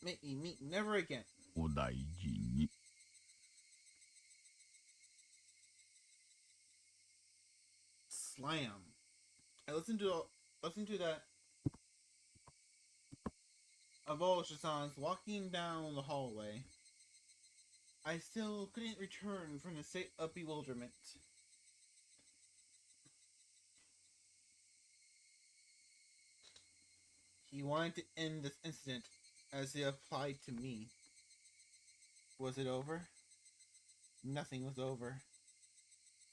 Speaker 5: う。
Speaker 1: Make me meet never again.
Speaker 5: お大事に。
Speaker 1: Slam. I listened to that of Oshi-san's walking down the hallway. I still couldn't return from the state of bewilderment. He wanted to end this incident as it applied to me. Was it over? Nothing was over.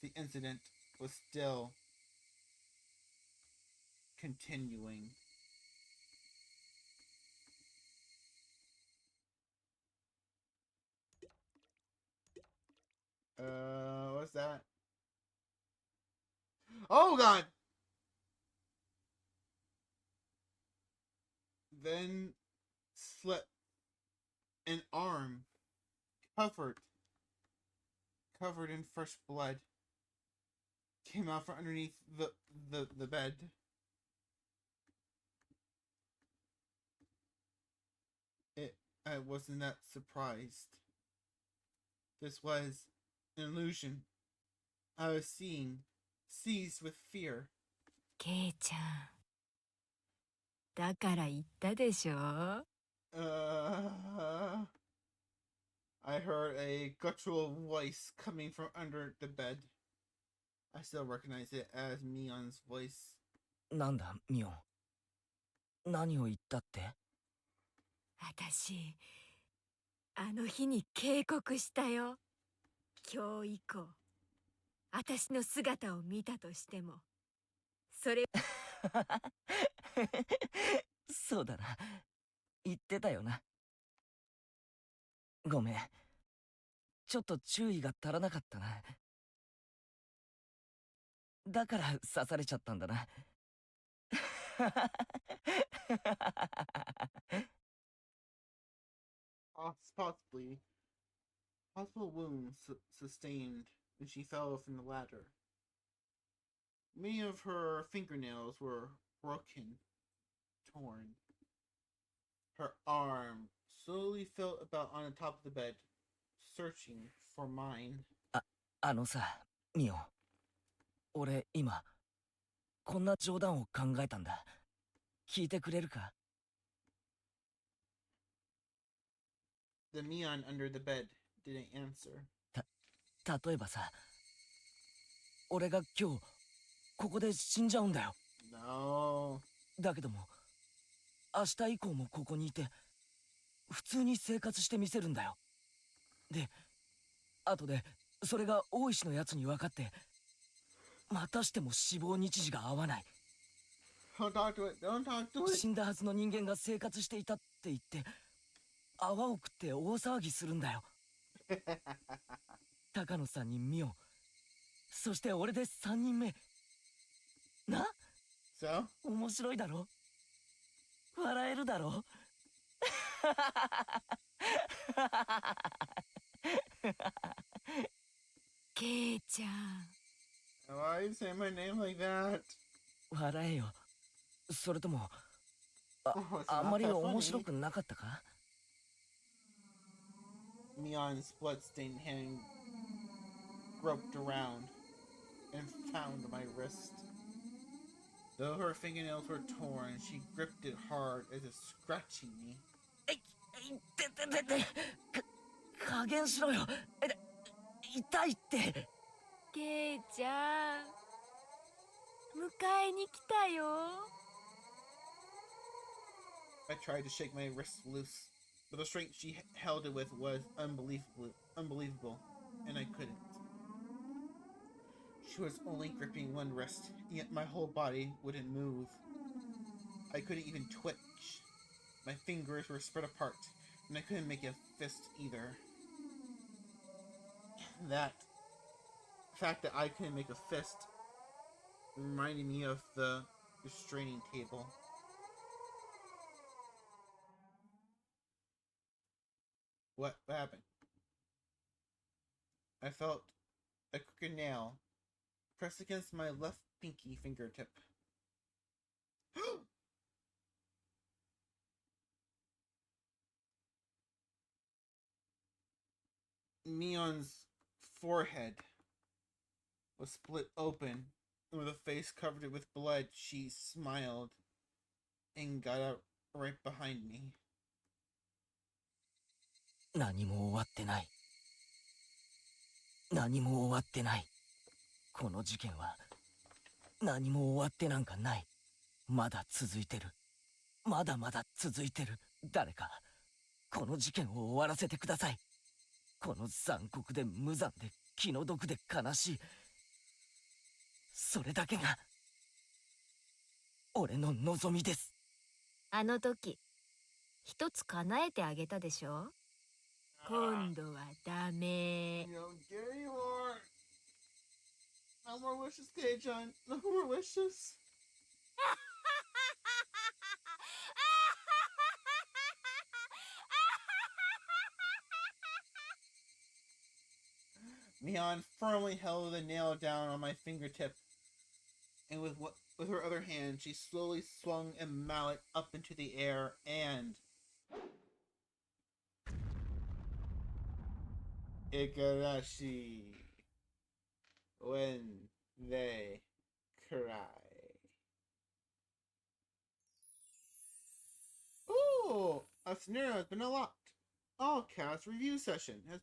Speaker 1: The incident was still continuing. What's that? Oh god! Then slipped an arm covered in fresh blood came out from underneath the bed. I wasn't that surprised. This was an illusion. I was seized with fear.
Speaker 3: ケイちゃん、だから言ったでしょ。
Speaker 1: I heard a guttural voice coming from under the bed. I still recognize it as Mion's voice.
Speaker 2: なんだ、ミオン。何を言ったって？
Speaker 3: 私、あの日に警告したよ。今日以降、私の姿を見たとしても、それ
Speaker 2: そうだな。言ってたよな。ごめん。ちょっと注意が足らなかったな。だから刺されちゃったんだな。
Speaker 1: Possible wounds sustained when she fell from the ladder. Many of her fingernails were broken, torn. Her arm slowly felt about on the top of the bed, searching for mine.
Speaker 2: あのさ、ミオン。俺今こんな冗談を考えたんだ。聞いてくれるか？
Speaker 1: The Mion under the bed didn't answer.
Speaker 2: 例えばさ、俺が今日ここで死んじゃうんだよ。
Speaker 1: No.
Speaker 2: だけども明日以降もここにいて普通に生活してみせるんだよ。で、後でそれが大石のやつに分かってまたしても死亡日時が合わない。
Speaker 1: Don't talk to it. Don't talk to it.
Speaker 2: 死んだはずの人間が生活していたって言って泡を食って大騒ぎするんだよ。高野さんにミオン、そして俺で3人目な。
Speaker 1: So?
Speaker 2: 面白いだろ？笑えるだろ？
Speaker 3: ケイちゃん。
Speaker 1: Why are you saying my name like that?
Speaker 2: 笑えよ。それとも
Speaker 1: Oh, it's
Speaker 2: あん
Speaker 1: not
Speaker 2: まり
Speaker 1: that
Speaker 2: 面白
Speaker 1: funny.
Speaker 2: くなかったか？
Speaker 1: Mion's blood-stained hand groped around and found my wrist. Though her fingernails were torn, she gripped it hard as if scratching me.
Speaker 2: 加減しろよ。痛いって。
Speaker 3: ケイちゃん、迎えに来たよ。
Speaker 1: I tried to shake my wrist loose, but the strength she held it with was unbelievable, and I couldn't. She was only gripping one wrist, and yet my whole body wouldn't move. I couldn't even twitch. My fingers were spread apart, and I couldn't make a fist either. That fact that I couldn't make a fist reminded me of the restraining table. What happened? I felt a crooked nail pressed against my left pinky fingertip. Mion's forehead was split open, and with a face covered with blood, she smiled and got up right behind me.
Speaker 2: 何も終わってない。何も終わってない。この事件は何も終わってなんかない。まだ続いてる。まだまだ続いてる。誰かこの事件を終わらせてください。この残酷で無残で気の毒で悲しい、それだけが。俺の望みです。
Speaker 3: あの時一つ叶えてあげたでしょ。今度はダメ。
Speaker 1: You don't get any more. No more wishes, Kei-chan. No more wishes. Mion firmly held the nail down on my fingertip, and with her other hand, she slowly swung a mallet up into the air and Higurashi when they cry. Ooh, a scenario has been unlocked. All cast review session has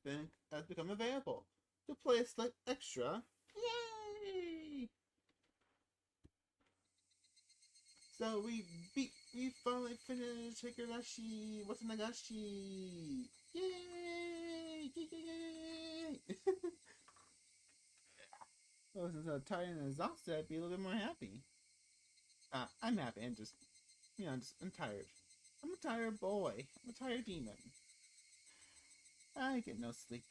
Speaker 1: become available. To play a select extra. Yay! So we finally finished Higurashi Watanagashi. Yay! Yay! I wasn't so tired and exhausted, I'd be a little bit more happy. I'm happy. I'm just, I'm tired. I'm a tired boy. I'm a tired demon. I get no sleep.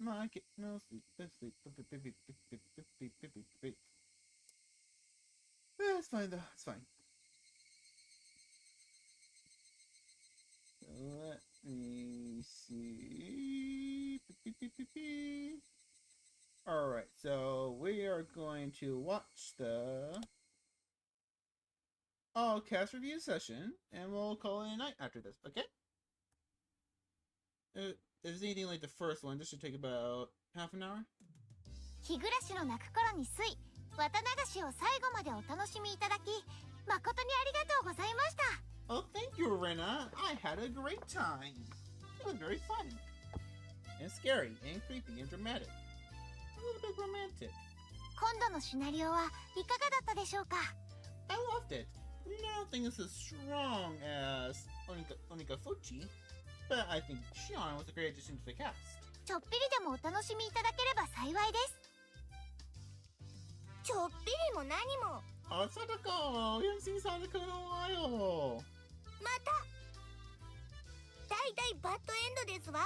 Speaker 1: I get no sleep. It's fine though. It's fine. Let me see. Alright, so we are going to watch the all cast review session, and we'll call it a night after this, okay? If there's anything like the first one, this should take about half an hour.
Speaker 4: 日暮らしの泣く頃に水、綿流しを最後までお楽しみいただき、誠にありがとうございました。
Speaker 1: Oh, thank you, Rena. I had a great time. It was very fun. And scary, and creepy, and dramatic. A little bit romantic.
Speaker 4: 今度のシナリオはいかがだったでしょうか。
Speaker 1: I loved it. Nothing is as strong as Onika Fuchi, but I think Shion was a great addition to the cast.
Speaker 4: ちょっぴりでもお楽しみいただければ幸いです。ちょっぴりも何も。
Speaker 1: Oh, Sadako! We haven't seen Sadako in a while.
Speaker 4: また大大バッドエンドですわ。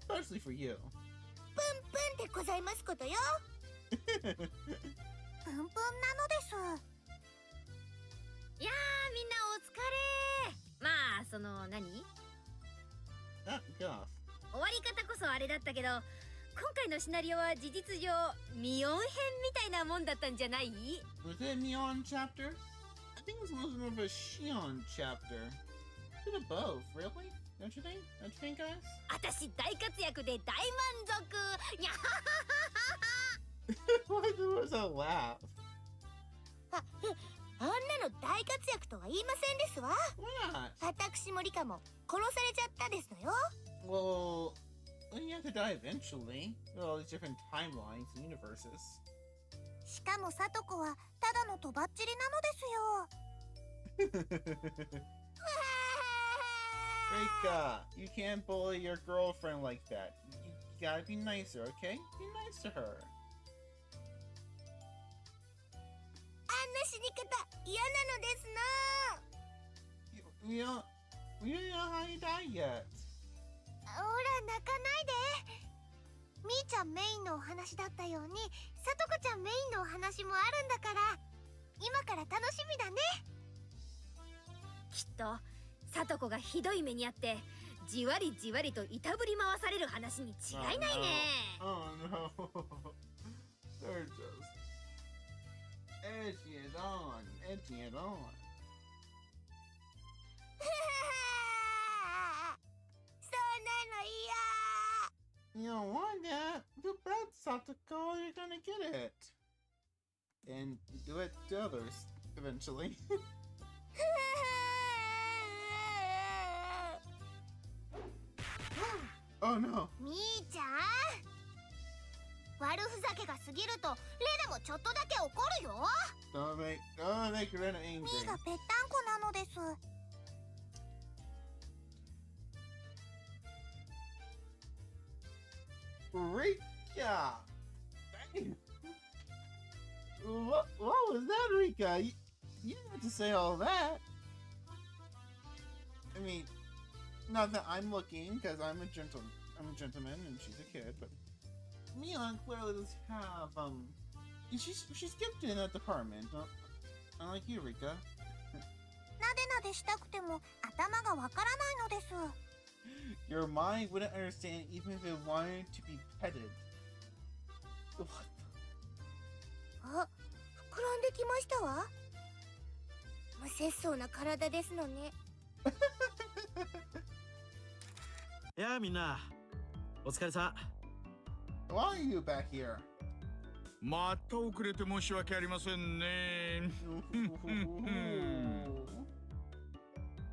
Speaker 1: Especially for you.
Speaker 4: プンプンでございますことよ。プンプンなのです。
Speaker 3: いやー、みんなお疲れ。まあその何
Speaker 1: Get off.
Speaker 3: 終わり方こそあれだったけど、今回のシナリオは事実上ミオン編みたいなもんだったんじゃない？
Speaker 1: Was it a Mion chapter? I think it was more of a Shion chapter. A bit of both, really? Don't you think? Don't you think, guys?
Speaker 3: 私大活躍で大満足。にゃははは。
Speaker 1: Why there was a laugh?
Speaker 4: あんなの大活躍とは言いませんですわ。
Speaker 1: Why not?
Speaker 4: 私もリカも殺されちゃったですのよ。
Speaker 1: Well, you have to die eventually. There are all these different timelines and universes.
Speaker 4: しかもサトコはただのとばっちりなのですよ。
Speaker 1: Rika, you can't bully your girlfriend like that. You gotta be nicer, okay? Be nice to her.
Speaker 4: あんな死に方嫌なのですな。
Speaker 1: We don't know how you die yet.
Speaker 4: ほら泣かないで。みーちゃんメインのお話だったように、さとこちゃんメインのお話もあるんだから、今から楽しみだね。
Speaker 3: きっとサトコがひどい目にあってじわりじわりといたぶり回される話に違いないね。
Speaker 1: Oh no. They're just edging it on, edging it on.
Speaker 4: そうなの嫌。
Speaker 1: You don't want that. Too bad, Satoko. You're gonna get it. And do it to others, eventually. Oh no.
Speaker 4: みーちゃん、悪ふざけが過ぎるとレナもちょっとだけ怒るよ。
Speaker 1: Don't make Rena
Speaker 4: み
Speaker 1: angry.
Speaker 4: ーがぺったんこなのです。
Speaker 1: Rika! Dang. What was that, Rika? You didn't have to say all that. I mean, not that I'm looking, because I'm a gentleman and she's a kid, but Mion clearly does have, she's gifted in that department, unlike you, Rika.
Speaker 4: なでなでしたくても頭がわからないのです。
Speaker 1: Your mind wouldn't understand even if it wanted to be petted. What the?
Speaker 4: あ、膨らんできましたわ。無節操な体ですのね。
Speaker 6: いやあみんなお疲れさ。
Speaker 1: Why are you back here?
Speaker 5: また遅れて申し訳ありませんね。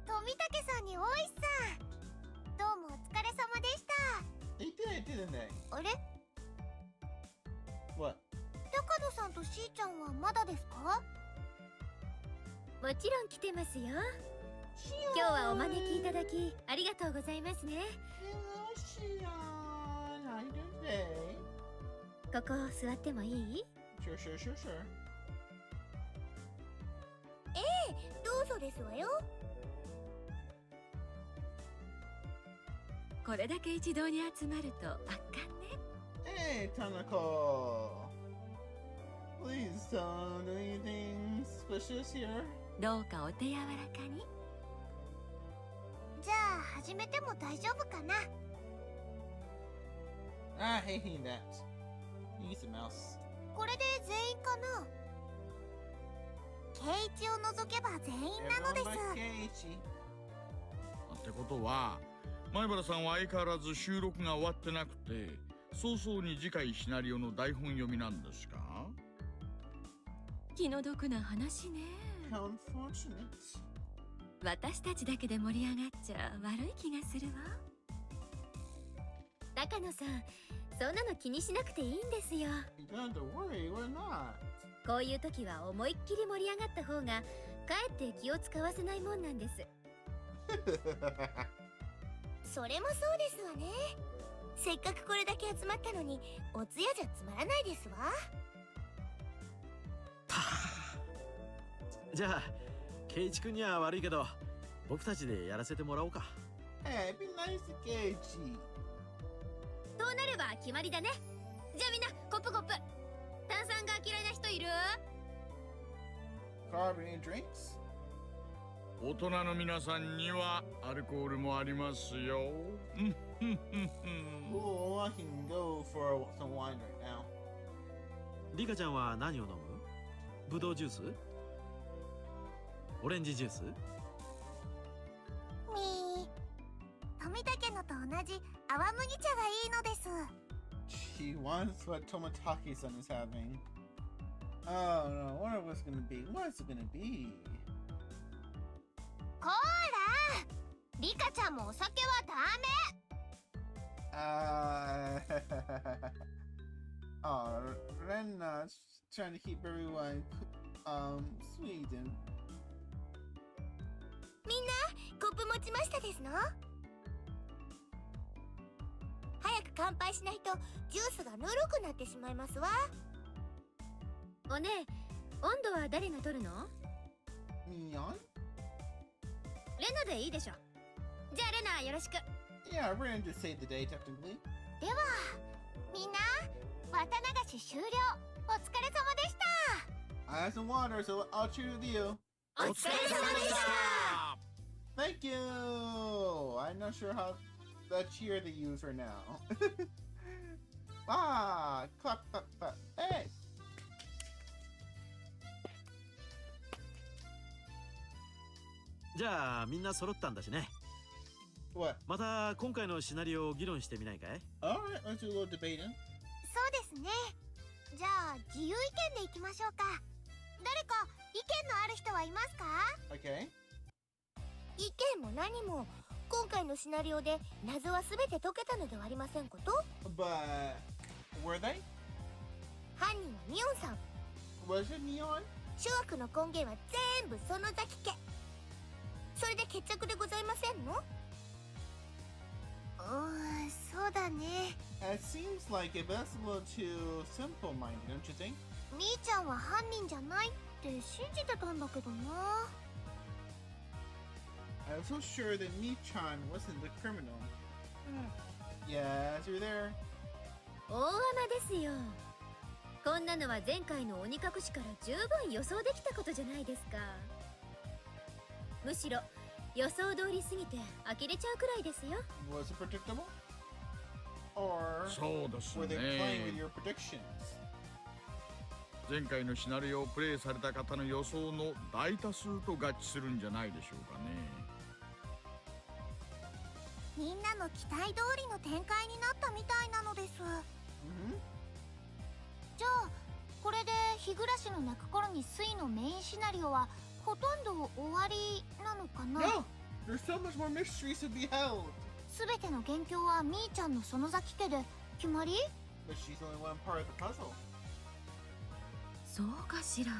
Speaker 4: 富武さんに大石さん、どうもお疲れ様でした。
Speaker 1: They didn't they?
Speaker 4: あれ、
Speaker 1: What?
Speaker 4: 高野さんとしーちゃんはまだですか？
Speaker 3: もちろん来てますよ。今日はお招きいただきありがとうございますね。
Speaker 1: Hello, Shion. How you doing today?
Speaker 3: ここ座ってもいい？
Speaker 1: Sure.
Speaker 4: どうぞですわよ。
Speaker 3: これだけ一堂に集まると圧巻ね。
Speaker 1: Hey, Tanako. Please don't do anything suspicious here.
Speaker 3: どうかお手柔らかに。
Speaker 4: じゃあ始めても大丈夫かな。
Speaker 1: I hate that. He's a mouse.
Speaker 4: これで全員かな。圭一を除けば全員なのです。
Speaker 1: Everyone but Keiichi.
Speaker 5: ってことは前原さんは相変わらず収録が終わってなくて早々に次回シナリオの台本読みなんですか？
Speaker 3: 気の毒な話ね。
Speaker 1: How unfortunate.
Speaker 3: 私たちだけで盛り上がっちゃ悪い気がするわ。高野さん、そんなの気にしなくていいんですよ。
Speaker 1: You don't have to worry, we're not.
Speaker 3: こういう時は思いっきり盛り上がった方がかえって気を使わせないもんなんです。
Speaker 4: それもそうですわね。せっかくこれだけ集まったのにお通夜じゃつまらないですわ。
Speaker 6: じゃあ圭一君には悪いけど僕たちでやらせてもらおうか。
Speaker 1: Hey, be nice to Keiichi.
Speaker 3: そうなれば決まりだね。じゃあみんなコップ。炭酸が嫌いな人いる？
Speaker 1: Carbonated drinks?
Speaker 5: 大人の皆さんにはアルコールもありますよ。
Speaker 1: Cool, I can go for some wine right now.
Speaker 6: リカちゃんは何を飲む？ブドウジュース？オレンジジュース？
Speaker 4: みー、富武のと同じ泡麦茶がいいのです。
Speaker 1: She wants what Tomotaki-san is having. Oh no, what are what's gonna be? What's it gonna be?
Speaker 4: こーら、リカちゃんもお酒はダメ。
Speaker 1: Oh, Renna's trying to keep everyone sweet and
Speaker 4: みんなコップ持ちましたですの？早く乾杯しないとジュースがぬるくなってしまいますわ。
Speaker 3: おねえ、温度は誰が取るの？
Speaker 1: Mion?
Speaker 3: レナでいいでしょ。じゃあレナよろしく。
Speaker 1: Yeah, we're gonna just save the day technically.
Speaker 4: ではみんな綿流し終了。お疲れ様でした。
Speaker 1: I have some water, so I'll cheer with you.
Speaker 3: お疲れ様でした。
Speaker 1: Thank you! I'm not sure how the cheer they use right now. Clap. Hey!
Speaker 6: じゃあみんな揃ったんだしね。
Speaker 1: What?
Speaker 6: また今回のシナリオを議論してみないかい？
Speaker 1: Alright, let's do a little debating.
Speaker 4: そうですね。じゃあ自由意見でいきましょうか。誰か意見のある人はいますか？
Speaker 1: Okay.
Speaker 4: 意見も何も今回のシナリオで謎は全て解けたのではありませんこと。
Speaker 1: But were they?
Speaker 4: 犯人はミオンさん。
Speaker 1: Was it Mion?
Speaker 4: 諸悪の根源は全部その崎家。それで決着でございませんの？そうだね。
Speaker 1: It seems like it, but that's a little too simple-minded, don't you think?
Speaker 4: みーちゃんは犯人じゃないっって信じてたんだけどな。
Speaker 1: I was so sure that Mi-chan wasn't the criminal. Yes, you're there.
Speaker 3: 大穴ですよ。こんなのは前回の鬼隠しから十分予想できたことじゃないですか。むしろ予想通りすぎて呆れちゃうくらいですよ。
Speaker 1: Was it predictable? Or
Speaker 5: そうです
Speaker 1: were they playing with
Speaker 5: ね。
Speaker 1: your predictions?
Speaker 5: 前回のシナリオをプレイされた方の予想の大多数と合致するんじゃないでしょうかね。
Speaker 4: みんなの期待通りの展開になったみたいなのです。
Speaker 1: Mm-hmm.
Speaker 4: じゃあこれで日暮らしの泣く頃にスイのメインシナリオはほとんど終わりなのかな。
Speaker 1: No! There's so much more mysteries to be held!
Speaker 4: すべての元凶はみーちゃんの園崎家で決まり？
Speaker 1: But she's only one part of the puzzle.
Speaker 3: そうかしら。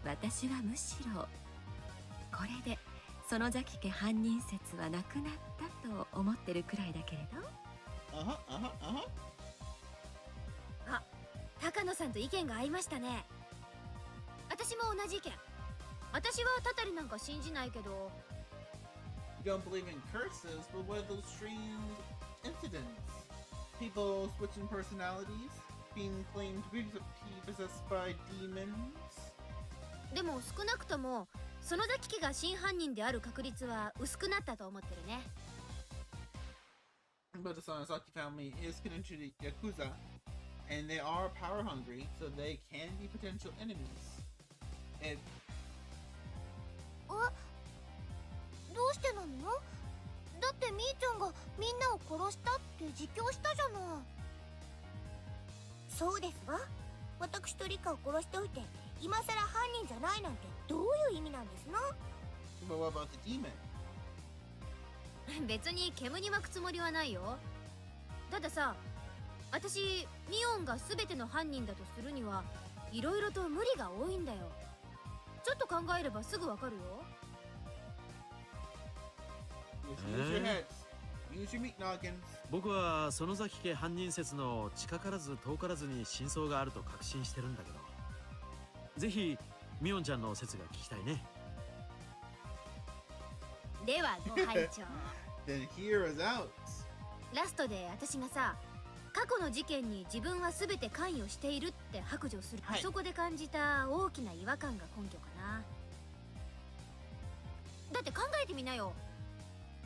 Speaker 3: 私はむしろこれで園崎家犯人説はなくなったと思ってるくらいだけれど。あ、高野さんと意見が合いましたね。私も同じ意見。私はタタリなんか信じないけど。
Speaker 1: You don't believe in curses, but what are those strange incidents? People switching personalities? Being claimed to be possessed by demons?
Speaker 3: でも少なくとも園崎家が真犯人である確率は薄くなったと思ってるね。
Speaker 1: But the Sonozaki family is connected to Yakuza, and they are power hungry, so they can be potential enemies. It
Speaker 4: どうしてなの？だってみーちゃんがみんなを殺したって自供したじゃない。そうですわ。私とリカを殺しておいて今さら犯人じゃないなんてどういう意味なんですの？
Speaker 1: but what about the demon?
Speaker 3: 別に煙に巻くつもりはないよ。たださ、私ミオンが全ての犯人だとするにはいろいろと無理が多いんだよ。ちょっと考えればすぐわかるよ。
Speaker 1: Use your heads. Use your meat noggins.
Speaker 6: 僕は園崎家犯人説の近からず遠からずに真相があると確信してるんだけど、ぜひミオンちゃんの説が聞きたいね。
Speaker 3: ではご拝聴。
Speaker 1: Then hear us out.
Speaker 3: ラストで私がさ、過去の事件に自分は全て関与しているって白状する、
Speaker 1: はい
Speaker 3: そこで感じた大きな違和感が根拠かな。だって考えてみなよ。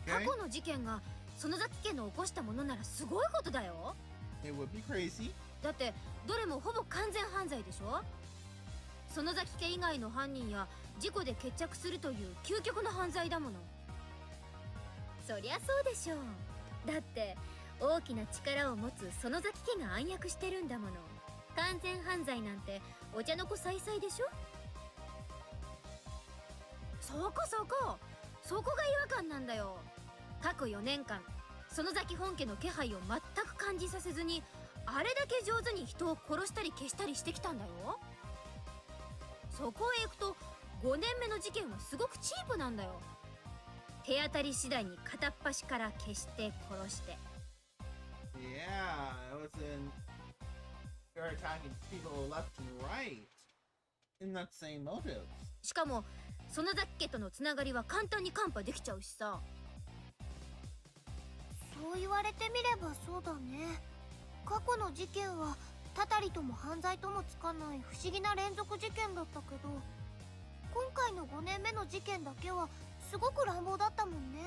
Speaker 3: 過
Speaker 1: Okay?
Speaker 3: 去の事件が園崎家の起こしたものならすごいことだよ。
Speaker 1: It would be crazy.
Speaker 3: だってどれもほぼ完全犯罪でしょ。園崎家以外の犯人や事故で決着するという究極の犯罪だもの。そりゃそうでしょう。だって大きな力を持つ園崎家が暗躍してるんだもの。完全犯罪なんてお茶の子さいさいでしょ。そこが違和感なんだよ。過去4年間園崎本家の気配を全く感じさせずにあれだけ上手に人を殺したり消したりしてきたんだよ。そこへ行くと5年目の事件はすごくチープなんだよ。手当たり次第に片っ端から消して殺して。
Speaker 1: Yeah, it was in. They're attacking people left and right. In that same motive.
Speaker 3: しかも園崎家とのつながりは簡単に看破できちゃうしさ。
Speaker 4: そう言われてみればそうだね。過去の事件はたたりとも犯罪ともつかない不思議な連続事件だったけど、今回の5年目の事件だけはすごく乱暴だったもんね。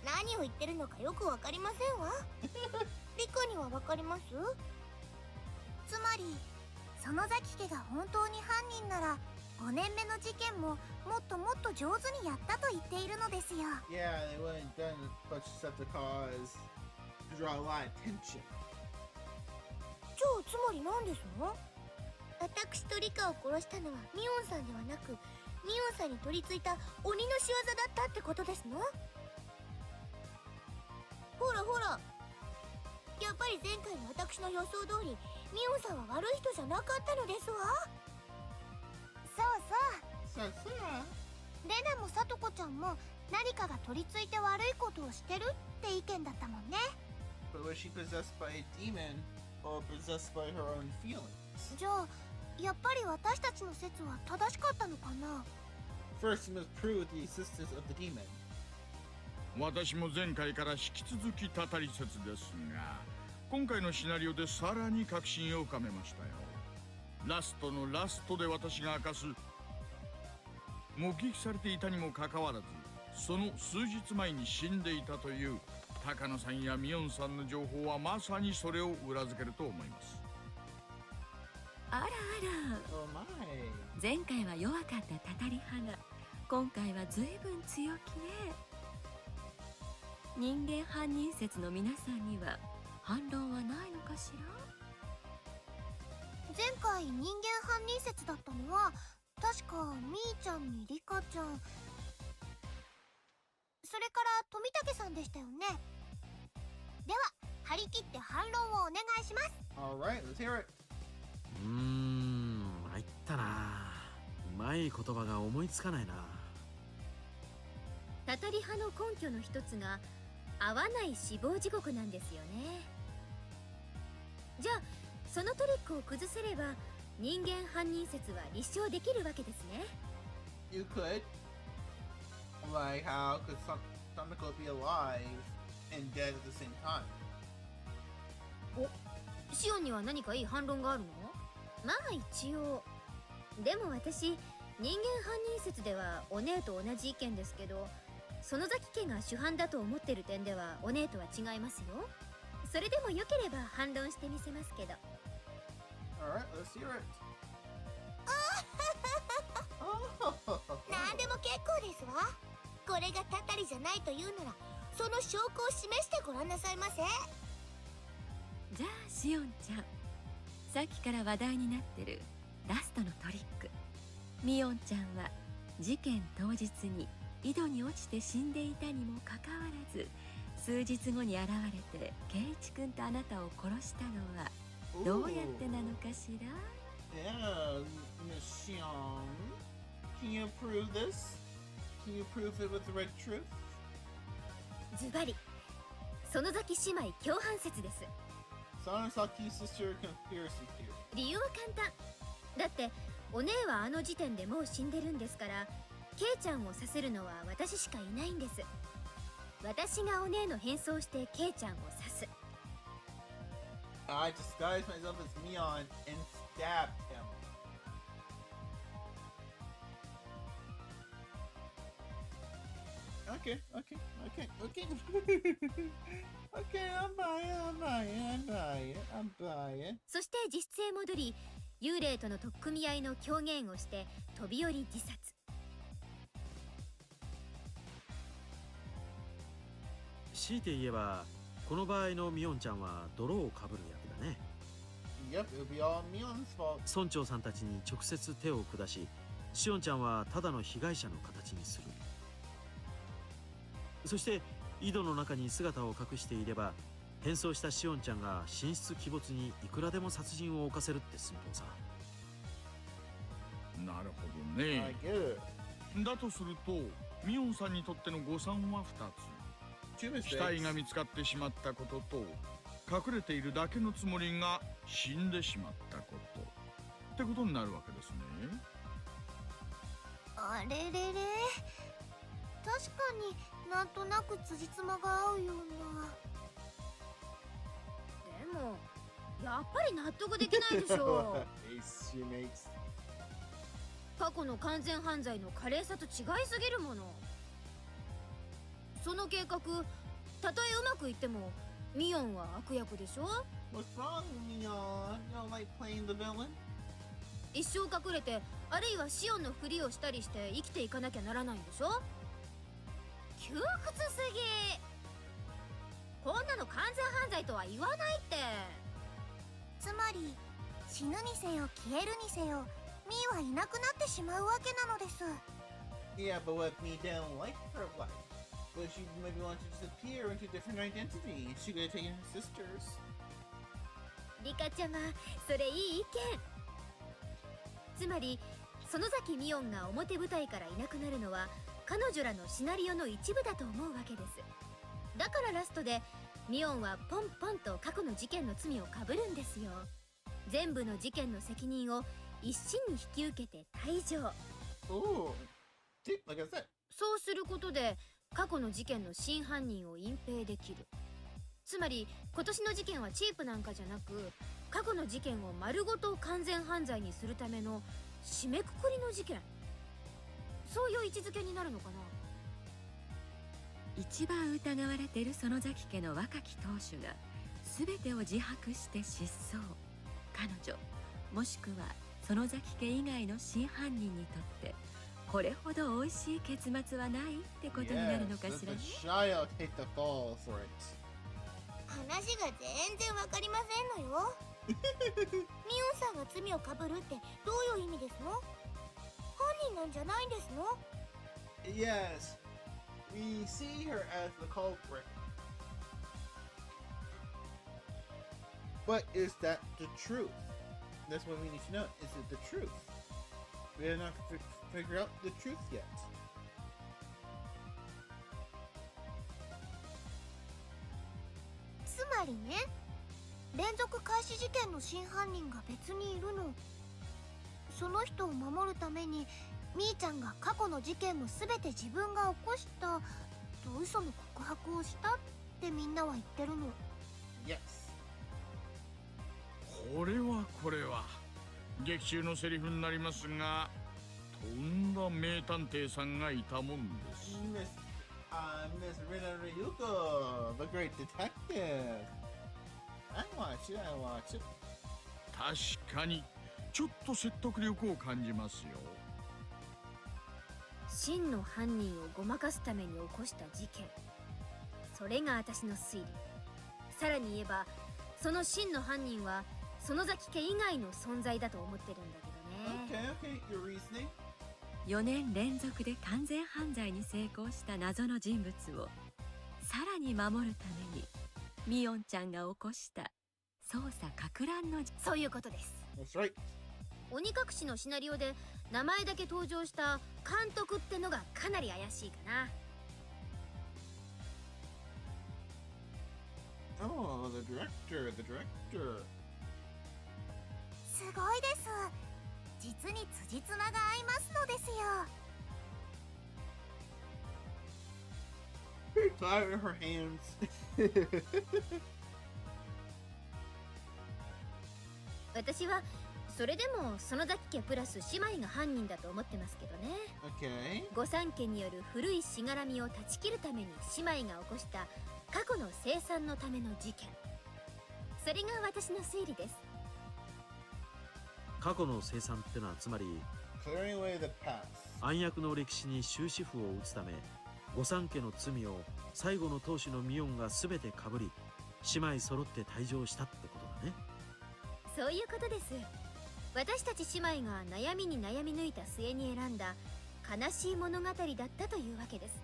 Speaker 4: 何を言ってるのかよくわかりませんわ。リカにはわかります？つまり園崎家が本当に犯人なら5年目の事件ももっともっと上手にやったと言っているのですよ。
Speaker 1: Yeah, they wouldn't done much except to cause to draw a lot of attention.
Speaker 4: じゃあつまり何ですの？私とリカを殺したのはミオンさんではなく、ミオンさんに取り付いた鬼の仕業だったってことですの？ほらほら、やっぱり前回の私の予想通りミオンさんは悪い人じゃなかったのですわ。そうそう。
Speaker 1: So,
Speaker 4: レナもサトコちゃんも何かが取り付いて悪いことをしてるって意見だったもんね。
Speaker 1: but was she possessed by a demon or possessed by her own feelings?
Speaker 4: じゃあやっぱり私たちの説は正しかったのかな。
Speaker 1: First, you must prove the existence of the demon.
Speaker 5: 私も前回から引き続きたたり説ですが、今回のシナリオでさらに確信を深めましたよ。ラストのラストで私が明かす、目撃されていたにもかかわらずその数日前に死んでいたという高野さんやミオンさんの情報はまさにそれを裏付けると思います。
Speaker 7: あらあら、
Speaker 1: Oh my.
Speaker 7: 前回は弱かったたたり派が今回は随分強気ね。人間犯人説の皆さんには反論はないのかしら。
Speaker 4: 前回人間犯人説だったのは確かみーちゃんにリカちゃん、それから富武さんでしたよね。では張り切って反論をお願いします。
Speaker 1: Alright, let's hear it.
Speaker 6: 参ったな。うまい言葉が思いつかないな。
Speaker 3: たたり派の根拠の一つが合わない死亡時刻なんですよね。じゃあそのトリックを崩せれば人間犯人説は立証できるわけですね。
Speaker 1: You could. Like, how could Samiko be alive and dead at the same time?
Speaker 3: お、シオンには何かいい反論があるの？まあ一応。でも私、人間犯人説ではお姉と同じ意見ですけど、園崎家が主犯だと思ってる点ではお姉とは違いますよ。それでもよければ反論してみせますけど。
Speaker 1: Alright, let's hear it.
Speaker 4: 何でも結構ですわ。これがたたりじゃないというならその証拠を示してごらんなさいませ。
Speaker 7: じゃあシオンちゃん、さっきから話題になってるラストのトリック。ミオンちゃんは事件当日に井戸に落ちて死んでいたにもかかわらず数日後に現れて圭一君とあなたを殺したのはどうやってなのかしら。
Speaker 1: Yeah, Miss Xion. Can you prove this? Can you prove it with the red truth?
Speaker 3: ズバリ、園崎姉妹共犯説です。
Speaker 1: Sanosaki sister conspiracy theory.
Speaker 3: 理由は簡単。だってお姉はあの時点でもう死んでるんですから、ケイちゃんをさせるのは私しかいないんです。私がお姉の変装してケイちゃんを刺す。
Speaker 1: I disguised myself as Mion and stabbed him. Okay. Okay, I'm buy it.
Speaker 3: そして実質へ戻り、幽霊との取っ組み合いの狂言をして飛び降り自殺。
Speaker 6: 強いて言えばこの場合のミオンちゃんは泥をかぶる役だね。
Speaker 1: Yep, it'll be all Mion's fault.
Speaker 6: 村長さんたちに直接手を下し、シオンちゃんはただの被害者の形にする。そして井戸の中に姿を隠していれば変装したシオンちゃんが神出鬼没にいくらでも殺人を犯せるって寸法さ。
Speaker 5: なるほど
Speaker 1: I
Speaker 5: ね。
Speaker 1: get it.
Speaker 5: だとするとミオンさんにとっての誤算は2つ。
Speaker 1: Two
Speaker 5: 死体
Speaker 1: mistakes.
Speaker 5: が見つかってしまったことと、隠れているだけのつもりが死んでしまったことってことになるわけですね。
Speaker 4: あれれれ、確かになんとなく辻褄が合うような。
Speaker 3: でもやっぱり納得できないでしょう。
Speaker 1: Ace, she makes.
Speaker 3: 過去の完全犯罪の華麗さと違いすぎるもの。その計画、たとえうまくいってもミオンは悪役でしょ。
Speaker 1: What's wrong, Mion? You don't like playing the villain?
Speaker 3: 一生隠れて、あるいはシオンのふりをしたりして生きていかなきゃならないんでしょ。窮屈すぎ。こんなの完全犯罪とは言わないって。
Speaker 4: つまり死ぬにせよ消えるにせよミーはいなくなってしまうわけなのです。
Speaker 1: Yeah, but what if me didn't like her life? But she maybe wanted to disappear into a different identity. She could have taken her sisters.
Speaker 3: リカちゃま、それいい意見。つまり園崎ミオンが表舞台からいなくなるのは彼女らのシナリオの一部だと思うわけです。だからラストでミオンはポンポンと過去の事件の罪をかぶるんですよ。全部の事件の責任を一身に引き受けて退場。
Speaker 1: Oh, see, like I said.
Speaker 3: そうすることで過去の事件の真犯人を隠蔽できる。つまり今年の事件はチープなんかじゃなく、過去の事件を丸ごと完全犯罪にするための締めくくりの事件、そういう位置づけになるのかな。
Speaker 7: 一番疑われている園崎家の若き当主が全てを自白して失踪。彼女もしくは園崎家以外の真犯人にとってこれほど美味しい結末はないってことになるのか
Speaker 1: Yes,
Speaker 7: しら
Speaker 1: let
Speaker 7: ね。
Speaker 1: the child take the fall for it.
Speaker 4: 話が全然わかりませんのよ。ミオンさんが罪をかぶるってどういう意味ですの？犯人なんじゃないんですの？
Speaker 1: Yes, we see her as the culprit. But is that the truth? That's what we need to know. Is it the truth? We have not figured out the truth yet.
Speaker 4: つまりね、連続開始事件の真犯人が別にいるの。その人を守るためにみーちゃんが過去の事件も全て自分が起こしたと嘘の告白をしたってみんなは言ってるの。
Speaker 1: Yes.
Speaker 5: これは劇中のセリフになりますが、とんだ名探偵さんがいたもんです。
Speaker 1: Miss Rina Ryuko, the great detective. I watch it.
Speaker 5: 確かにちょっと説得力を感じますよ。
Speaker 3: 真の犯人をごまかすために起こした事件、それが私の推理。さらに言えばその真の犯人は園崎家以外の存在だと思ってるんだけどね。
Speaker 1: Okay, your reasoning.
Speaker 7: 4年連続で完全犯罪に成功した謎の人物をさらに守るためにミオンちゃんが起こした捜査か乱の
Speaker 3: そういうことです。
Speaker 1: That's right.
Speaker 3: 鬼隠しのシナリオで名前だけ登場した監督ってのがかなり怪しいかな。
Speaker 1: Oh, the director.
Speaker 4: すごいです。実に辻褄が合いますのですよ。
Speaker 1: Clap in her hands.
Speaker 3: 私はそれでも園崎家プラス姉妹が犯人だと思ってますけどね。
Speaker 1: Okay.
Speaker 3: 御三家による古いしがらみを断ち切るために姉妹が起こした過去の清算のための事件、それが私の推理です。
Speaker 6: 過去の清算ってのはつまり
Speaker 1: Clearing away the past.
Speaker 6: 暗躍の歴史に終止符を打つため御三家の罪を最後の当主のミオンが全てかぶり姉妹揃って退場したってことだね。
Speaker 3: そういうことです。私たち姉妹が悩みに悩み抜いた末に選んだ悲しい物語だったというわけです。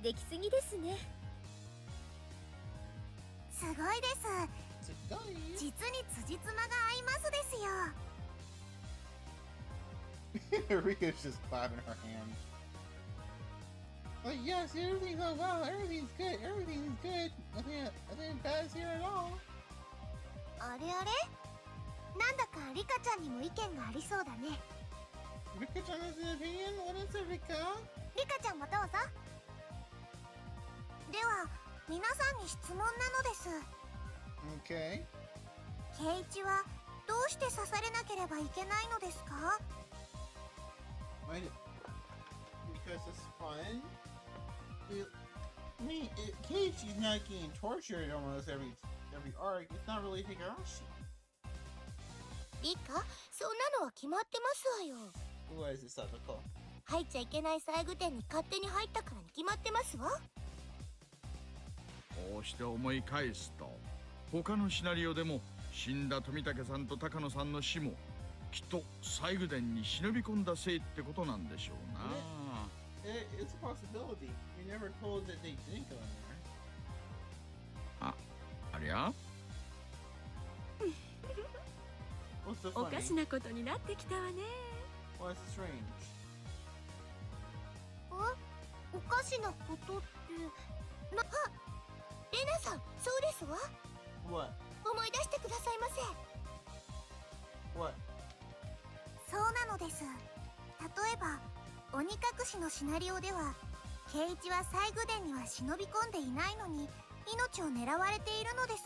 Speaker 3: できすぎですね。
Speaker 4: すごいです。実に辻褄が合いますですよ。
Speaker 1: Rika's just clapping her hands. Like, yes, everything's going well. Everything's good. Everything's good. Nothing bad is here at all.
Speaker 4: あれあれ、なんだかリカちゃんにも意見がありそうだね。
Speaker 1: Rika-chan has an opinion? What is it, Rika?
Speaker 4: リカちゃんもどうぞ。では皆さんに質問なのです。
Speaker 1: Okay.
Speaker 4: ケイイチはどうして刺されなければいけないのですか？
Speaker 1: Why because it's fun. I mean, Keiichi's not getting tortured almost every arc. It's not really Higurashi.
Speaker 4: リカ、そんなのは決まってますわよ。
Speaker 1: What is this article?
Speaker 4: 入っちゃいけない細具店に勝手に入ったからに決まってますわ。
Speaker 5: こうして思い返すと他のシナリオでも死んだ富武さんと高野さんの死もきっと西宮殿に忍び込んだせいってことなんでしょうな。
Speaker 1: It's a possibility. We never told that they didn't go in there.
Speaker 5: ありゃ
Speaker 1: What's so
Speaker 7: おか
Speaker 1: funny?
Speaker 7: しなことになってきたわね。
Speaker 1: What's strange?
Speaker 4: おかしなことってレナさん、そうですわ。
Speaker 1: What?
Speaker 4: 思い出してくださいませ。
Speaker 1: What?
Speaker 4: そうなのです。例えば鬼隠しのシナリオでは圭一は西宮殿には忍び込んでいないのに命を狙われているのです。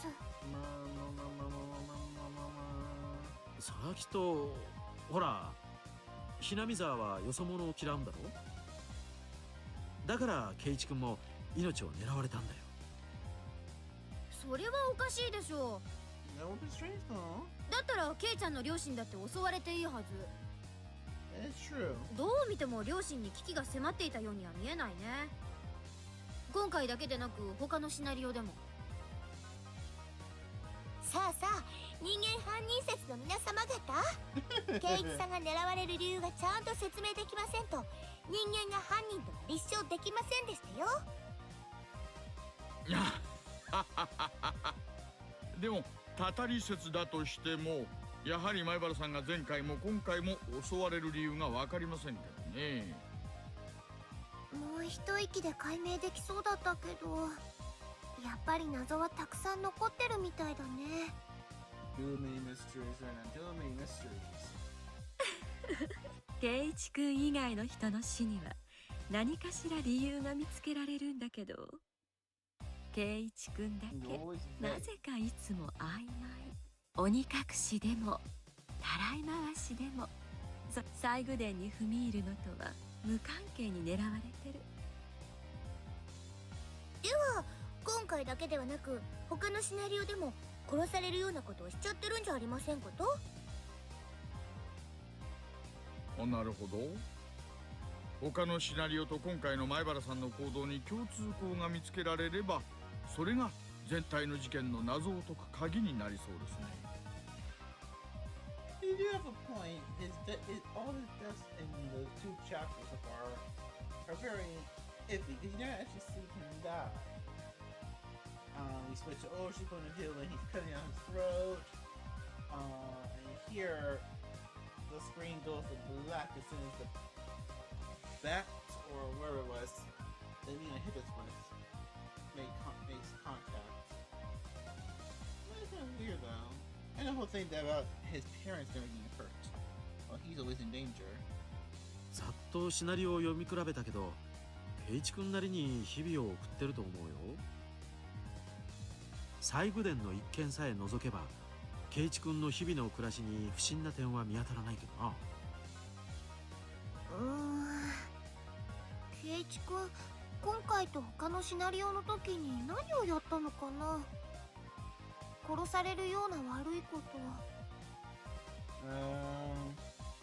Speaker 6: それはきっとほら、ひなみ沢はよそ者を嫌うんだろ。だから圭一君も命を狙われたんだよ。
Speaker 8: それはおかしいでしょう。
Speaker 1: That would be strange though.
Speaker 8: だったらケイちゃんの両親だって襲われていいはず。
Speaker 1: It's true.
Speaker 8: どう見ても両親に危機が迫っていたようには見えないね。今回だけでなく他のシナリオでも。
Speaker 4: さあさあ、人間犯人説の皆様方、圭一さんが狙われる理由がちゃんと説明できませんと人間が犯人とは立証できませんでしたよ。
Speaker 5: でもたたり説だとしても、やはり前原さんが前回も今回も襲われる理由が分かりませんけどね。
Speaker 4: もう一息で解明できそうだったけど、やっぱり謎はたくさん残ってるみたいだね。
Speaker 1: Too many mysteries and too many mysteries.
Speaker 7: 圭一君以外の人の死には何かしら理由が見つけられるんだけど、圭一君だ
Speaker 1: You
Speaker 7: け
Speaker 1: always
Speaker 7: な
Speaker 1: say.
Speaker 7: ぜかいつも曖昧。鬼隠しでもたらい回しでも西宮殿に踏み入るのとは無関係に狙われてる。
Speaker 4: では今回だけではなく他のシナリオでも殺されるようなことをしちゃってるんじゃありませんこと？
Speaker 5: なるほど。他のシナリオと今回の前原さんの行動に共通項が見つけられれば、それが全体の事件の謎を解く鍵になりそうですね。
Speaker 1: You do have a point. All the deaths in the 2 chapters so far are very iffy because you never actually see him die. We switch to Oshi point of view when he's cutting out his throat. And here the screen goes to black as soon as the bat or wherever it was that Nina hit us with makes contact. It's kind of weird though. And the whole thing about his parents never getting hurt. Well, he's always in danger.
Speaker 6: ざっとシナリオを読み比べたけど、圭一君なりに日々を送ってると思うよ。西宮殿の一件さえ除けば圭一君の日々の暮らしに不審な点は見当たらないけどな。
Speaker 4: 圭一君、今回と他のシナリオの時に何をやったのかな。殺されるような悪いことは。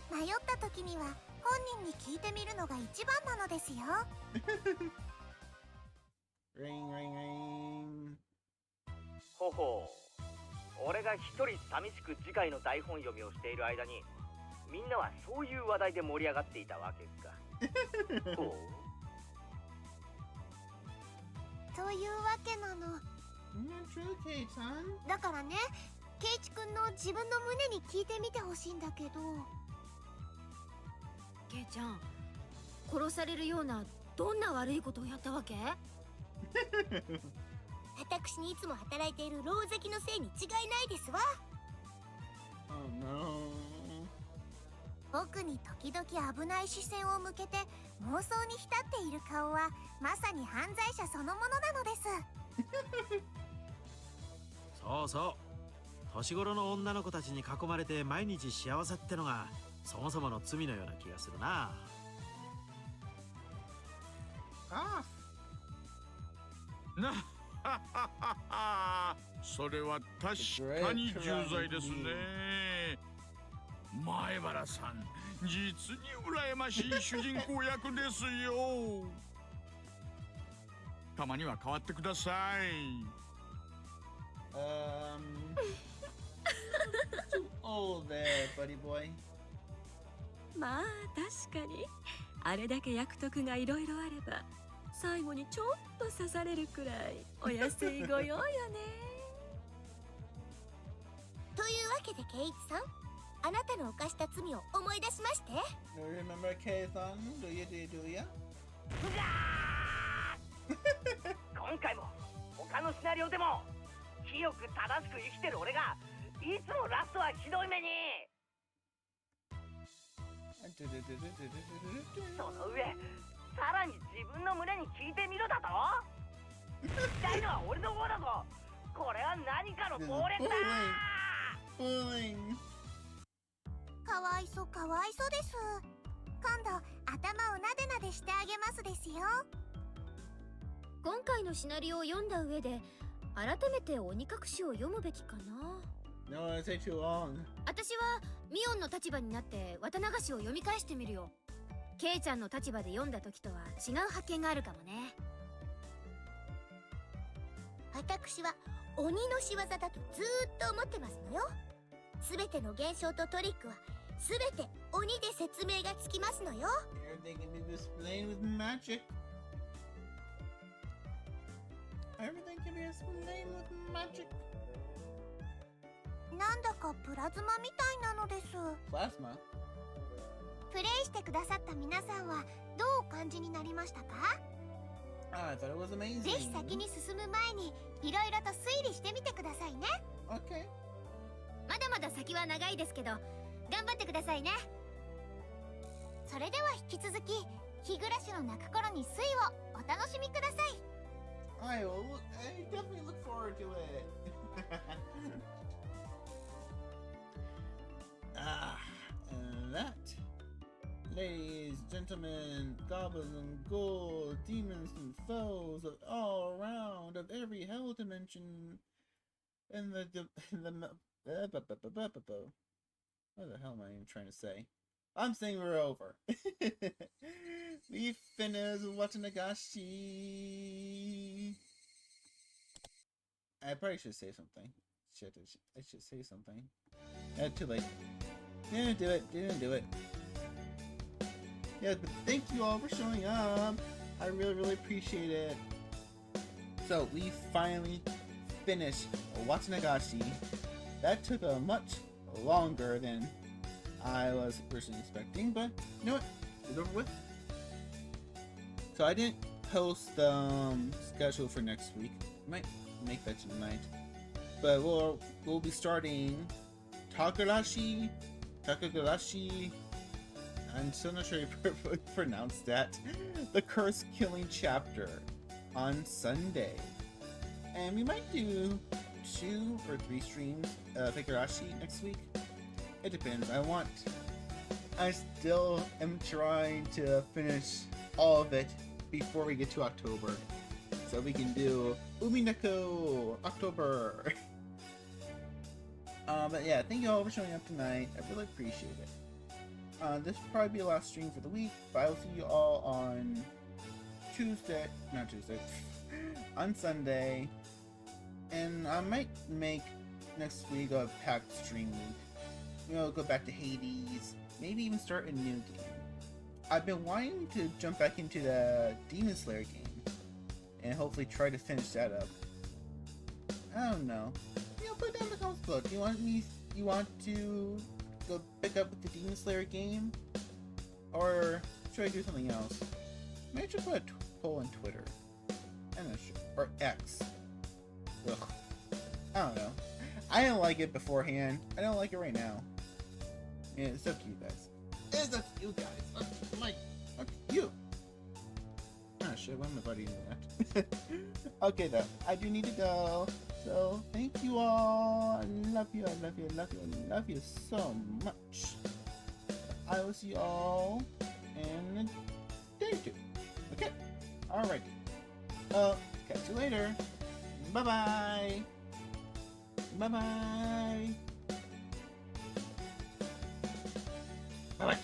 Speaker 4: 迷った時には本人に聞いてみるのが一番なのですよ。
Speaker 1: Ring, ring, ring.
Speaker 2: ほほう、俺が一人寂しく次回の台本読みをしている間にみんなはそういう話題で盛り上がっていたわけか。ほう。
Speaker 4: というわけなの。
Speaker 1: Not true, Kate-san.
Speaker 4: だからね、圭一君の自分の胸に聞いてみてほしいんだけど。
Speaker 8: ケイちゃん、殺されるようなどんな悪いことをやったわけ？
Speaker 4: 私にいつも働いている狼藉のせいに違いないですわ。
Speaker 1: Oh no.
Speaker 4: 僕に時々危ない視線を向けて妄想に浸っている顔はまさに犯罪者そのものなのです。
Speaker 6: そうそう、年頃の女の子たちに囲まれて毎日幸せってのがそもそもの罪のような気がするな。
Speaker 1: Ah.
Speaker 5: なそれは確かに重罪ですね。前原さん、実に羨ましい主人公役ですよ。たまには変わってください。
Speaker 1: Too old there, buddy boy.
Speaker 7: まあ確かにあれだけ役得がいろいろあれば最後にちょっと刺されるくらいお安いご用よね。
Speaker 4: というわけで圭一さん、あなたの犯した罪を思い出しまして。
Speaker 1: Do you remember Kate-san? Do you?
Speaker 2: 今回も他のシナリオでも
Speaker 9: 清く正しく生きてる俺がいつもラストはひどい目に。その上さらに自分の胸に聞いてみろだと。聞きたいのは俺の方だぞ。これは何かの暴力だ。
Speaker 4: かわいそうかわいそうです。今度頭をなでなでしてあげますですよ。
Speaker 8: 今回のシナリオを読んだ上で改めて鬼隠しを読むべきかな。
Speaker 1: No, it takes too long.
Speaker 8: 私はミオンの立場になって綿流しを読み返してみるよ。ケイちゃんの立場で読んだ時とは違う発見があるかもね。
Speaker 4: 私は鬼の仕業だとずーっと思ってますのよ。すべての現象とトリックはすべて鬼で説明がつきますのよ。
Speaker 1: Everything can be explained with magic. Everything can be explained with magic.
Speaker 4: なんだかプラズマみたいなのです。
Speaker 1: Plasma.
Speaker 4: プレイしてくださった皆さんはどうお感じになりましたか？
Speaker 1: I thought it was amazing.
Speaker 4: ぜひ先に進む前にいろいろと推理してみてくださいね。
Speaker 1: Okay.
Speaker 8: まだまだ先は長いですけど頑張ってくださいね。
Speaker 4: それでは引き続き日暮らしの泣く頃に推をお楽しみください。
Speaker 1: I definitely look forward to it. And that, ladies, gentlemen, goblins and ghouls, demons and foes of all around, of every hell dimension, and what the hell am I even trying to say? I'm saying we're over. We finished Watanagashi. I probably should say something. Shit, I should say something. Too late. Didn't do it. Yeah, but thank you all for showing up. I really appreciate it. So, we finally finished Watanagashi. That took a much longer than I was personally expecting, but you know what? It's over with. So I didn't post the schedule for next week. Might make that tonight. But we'll be starting Higurashi. I'm still not sure how to pronounce that. The Curse Killing Chapter on Sunday. And we might do 2 or 3 streams of Higurashi next week. It depends. I still am trying to finish all of it before we get to October. So we can do Umineko October. But yeah, thank you all for showing up tonight. I really appreciate it. This will probably be the last stream for the week, but I will see you all on on Sunday. And I might make next week a packed stream week. You know, go back to Hades, maybe even start a new game. I've been wanting to jump back into the Demon Slayer game and hopefully try to finish that up. I don't know. You know, put down in the comments below. Do you want to go pick up the Demon Slayer game? Or should I do something else? Maybe I should put a poll on Twitter. I'm not sure. Or X. Ugh. I don't know. I didn't like it beforehand. I don't like it right now. Yeah, it's up to you guys. It's up to you guys. Up to you. Oh shit, why am I doing that? Okay though, I do need to go. So, thank you all. I love you, I love you, I love you, I love you so much. I will see you all in a day or 2. Okay? Alright. Catch you later. Bye-bye. Bye-bye. Bye-bye.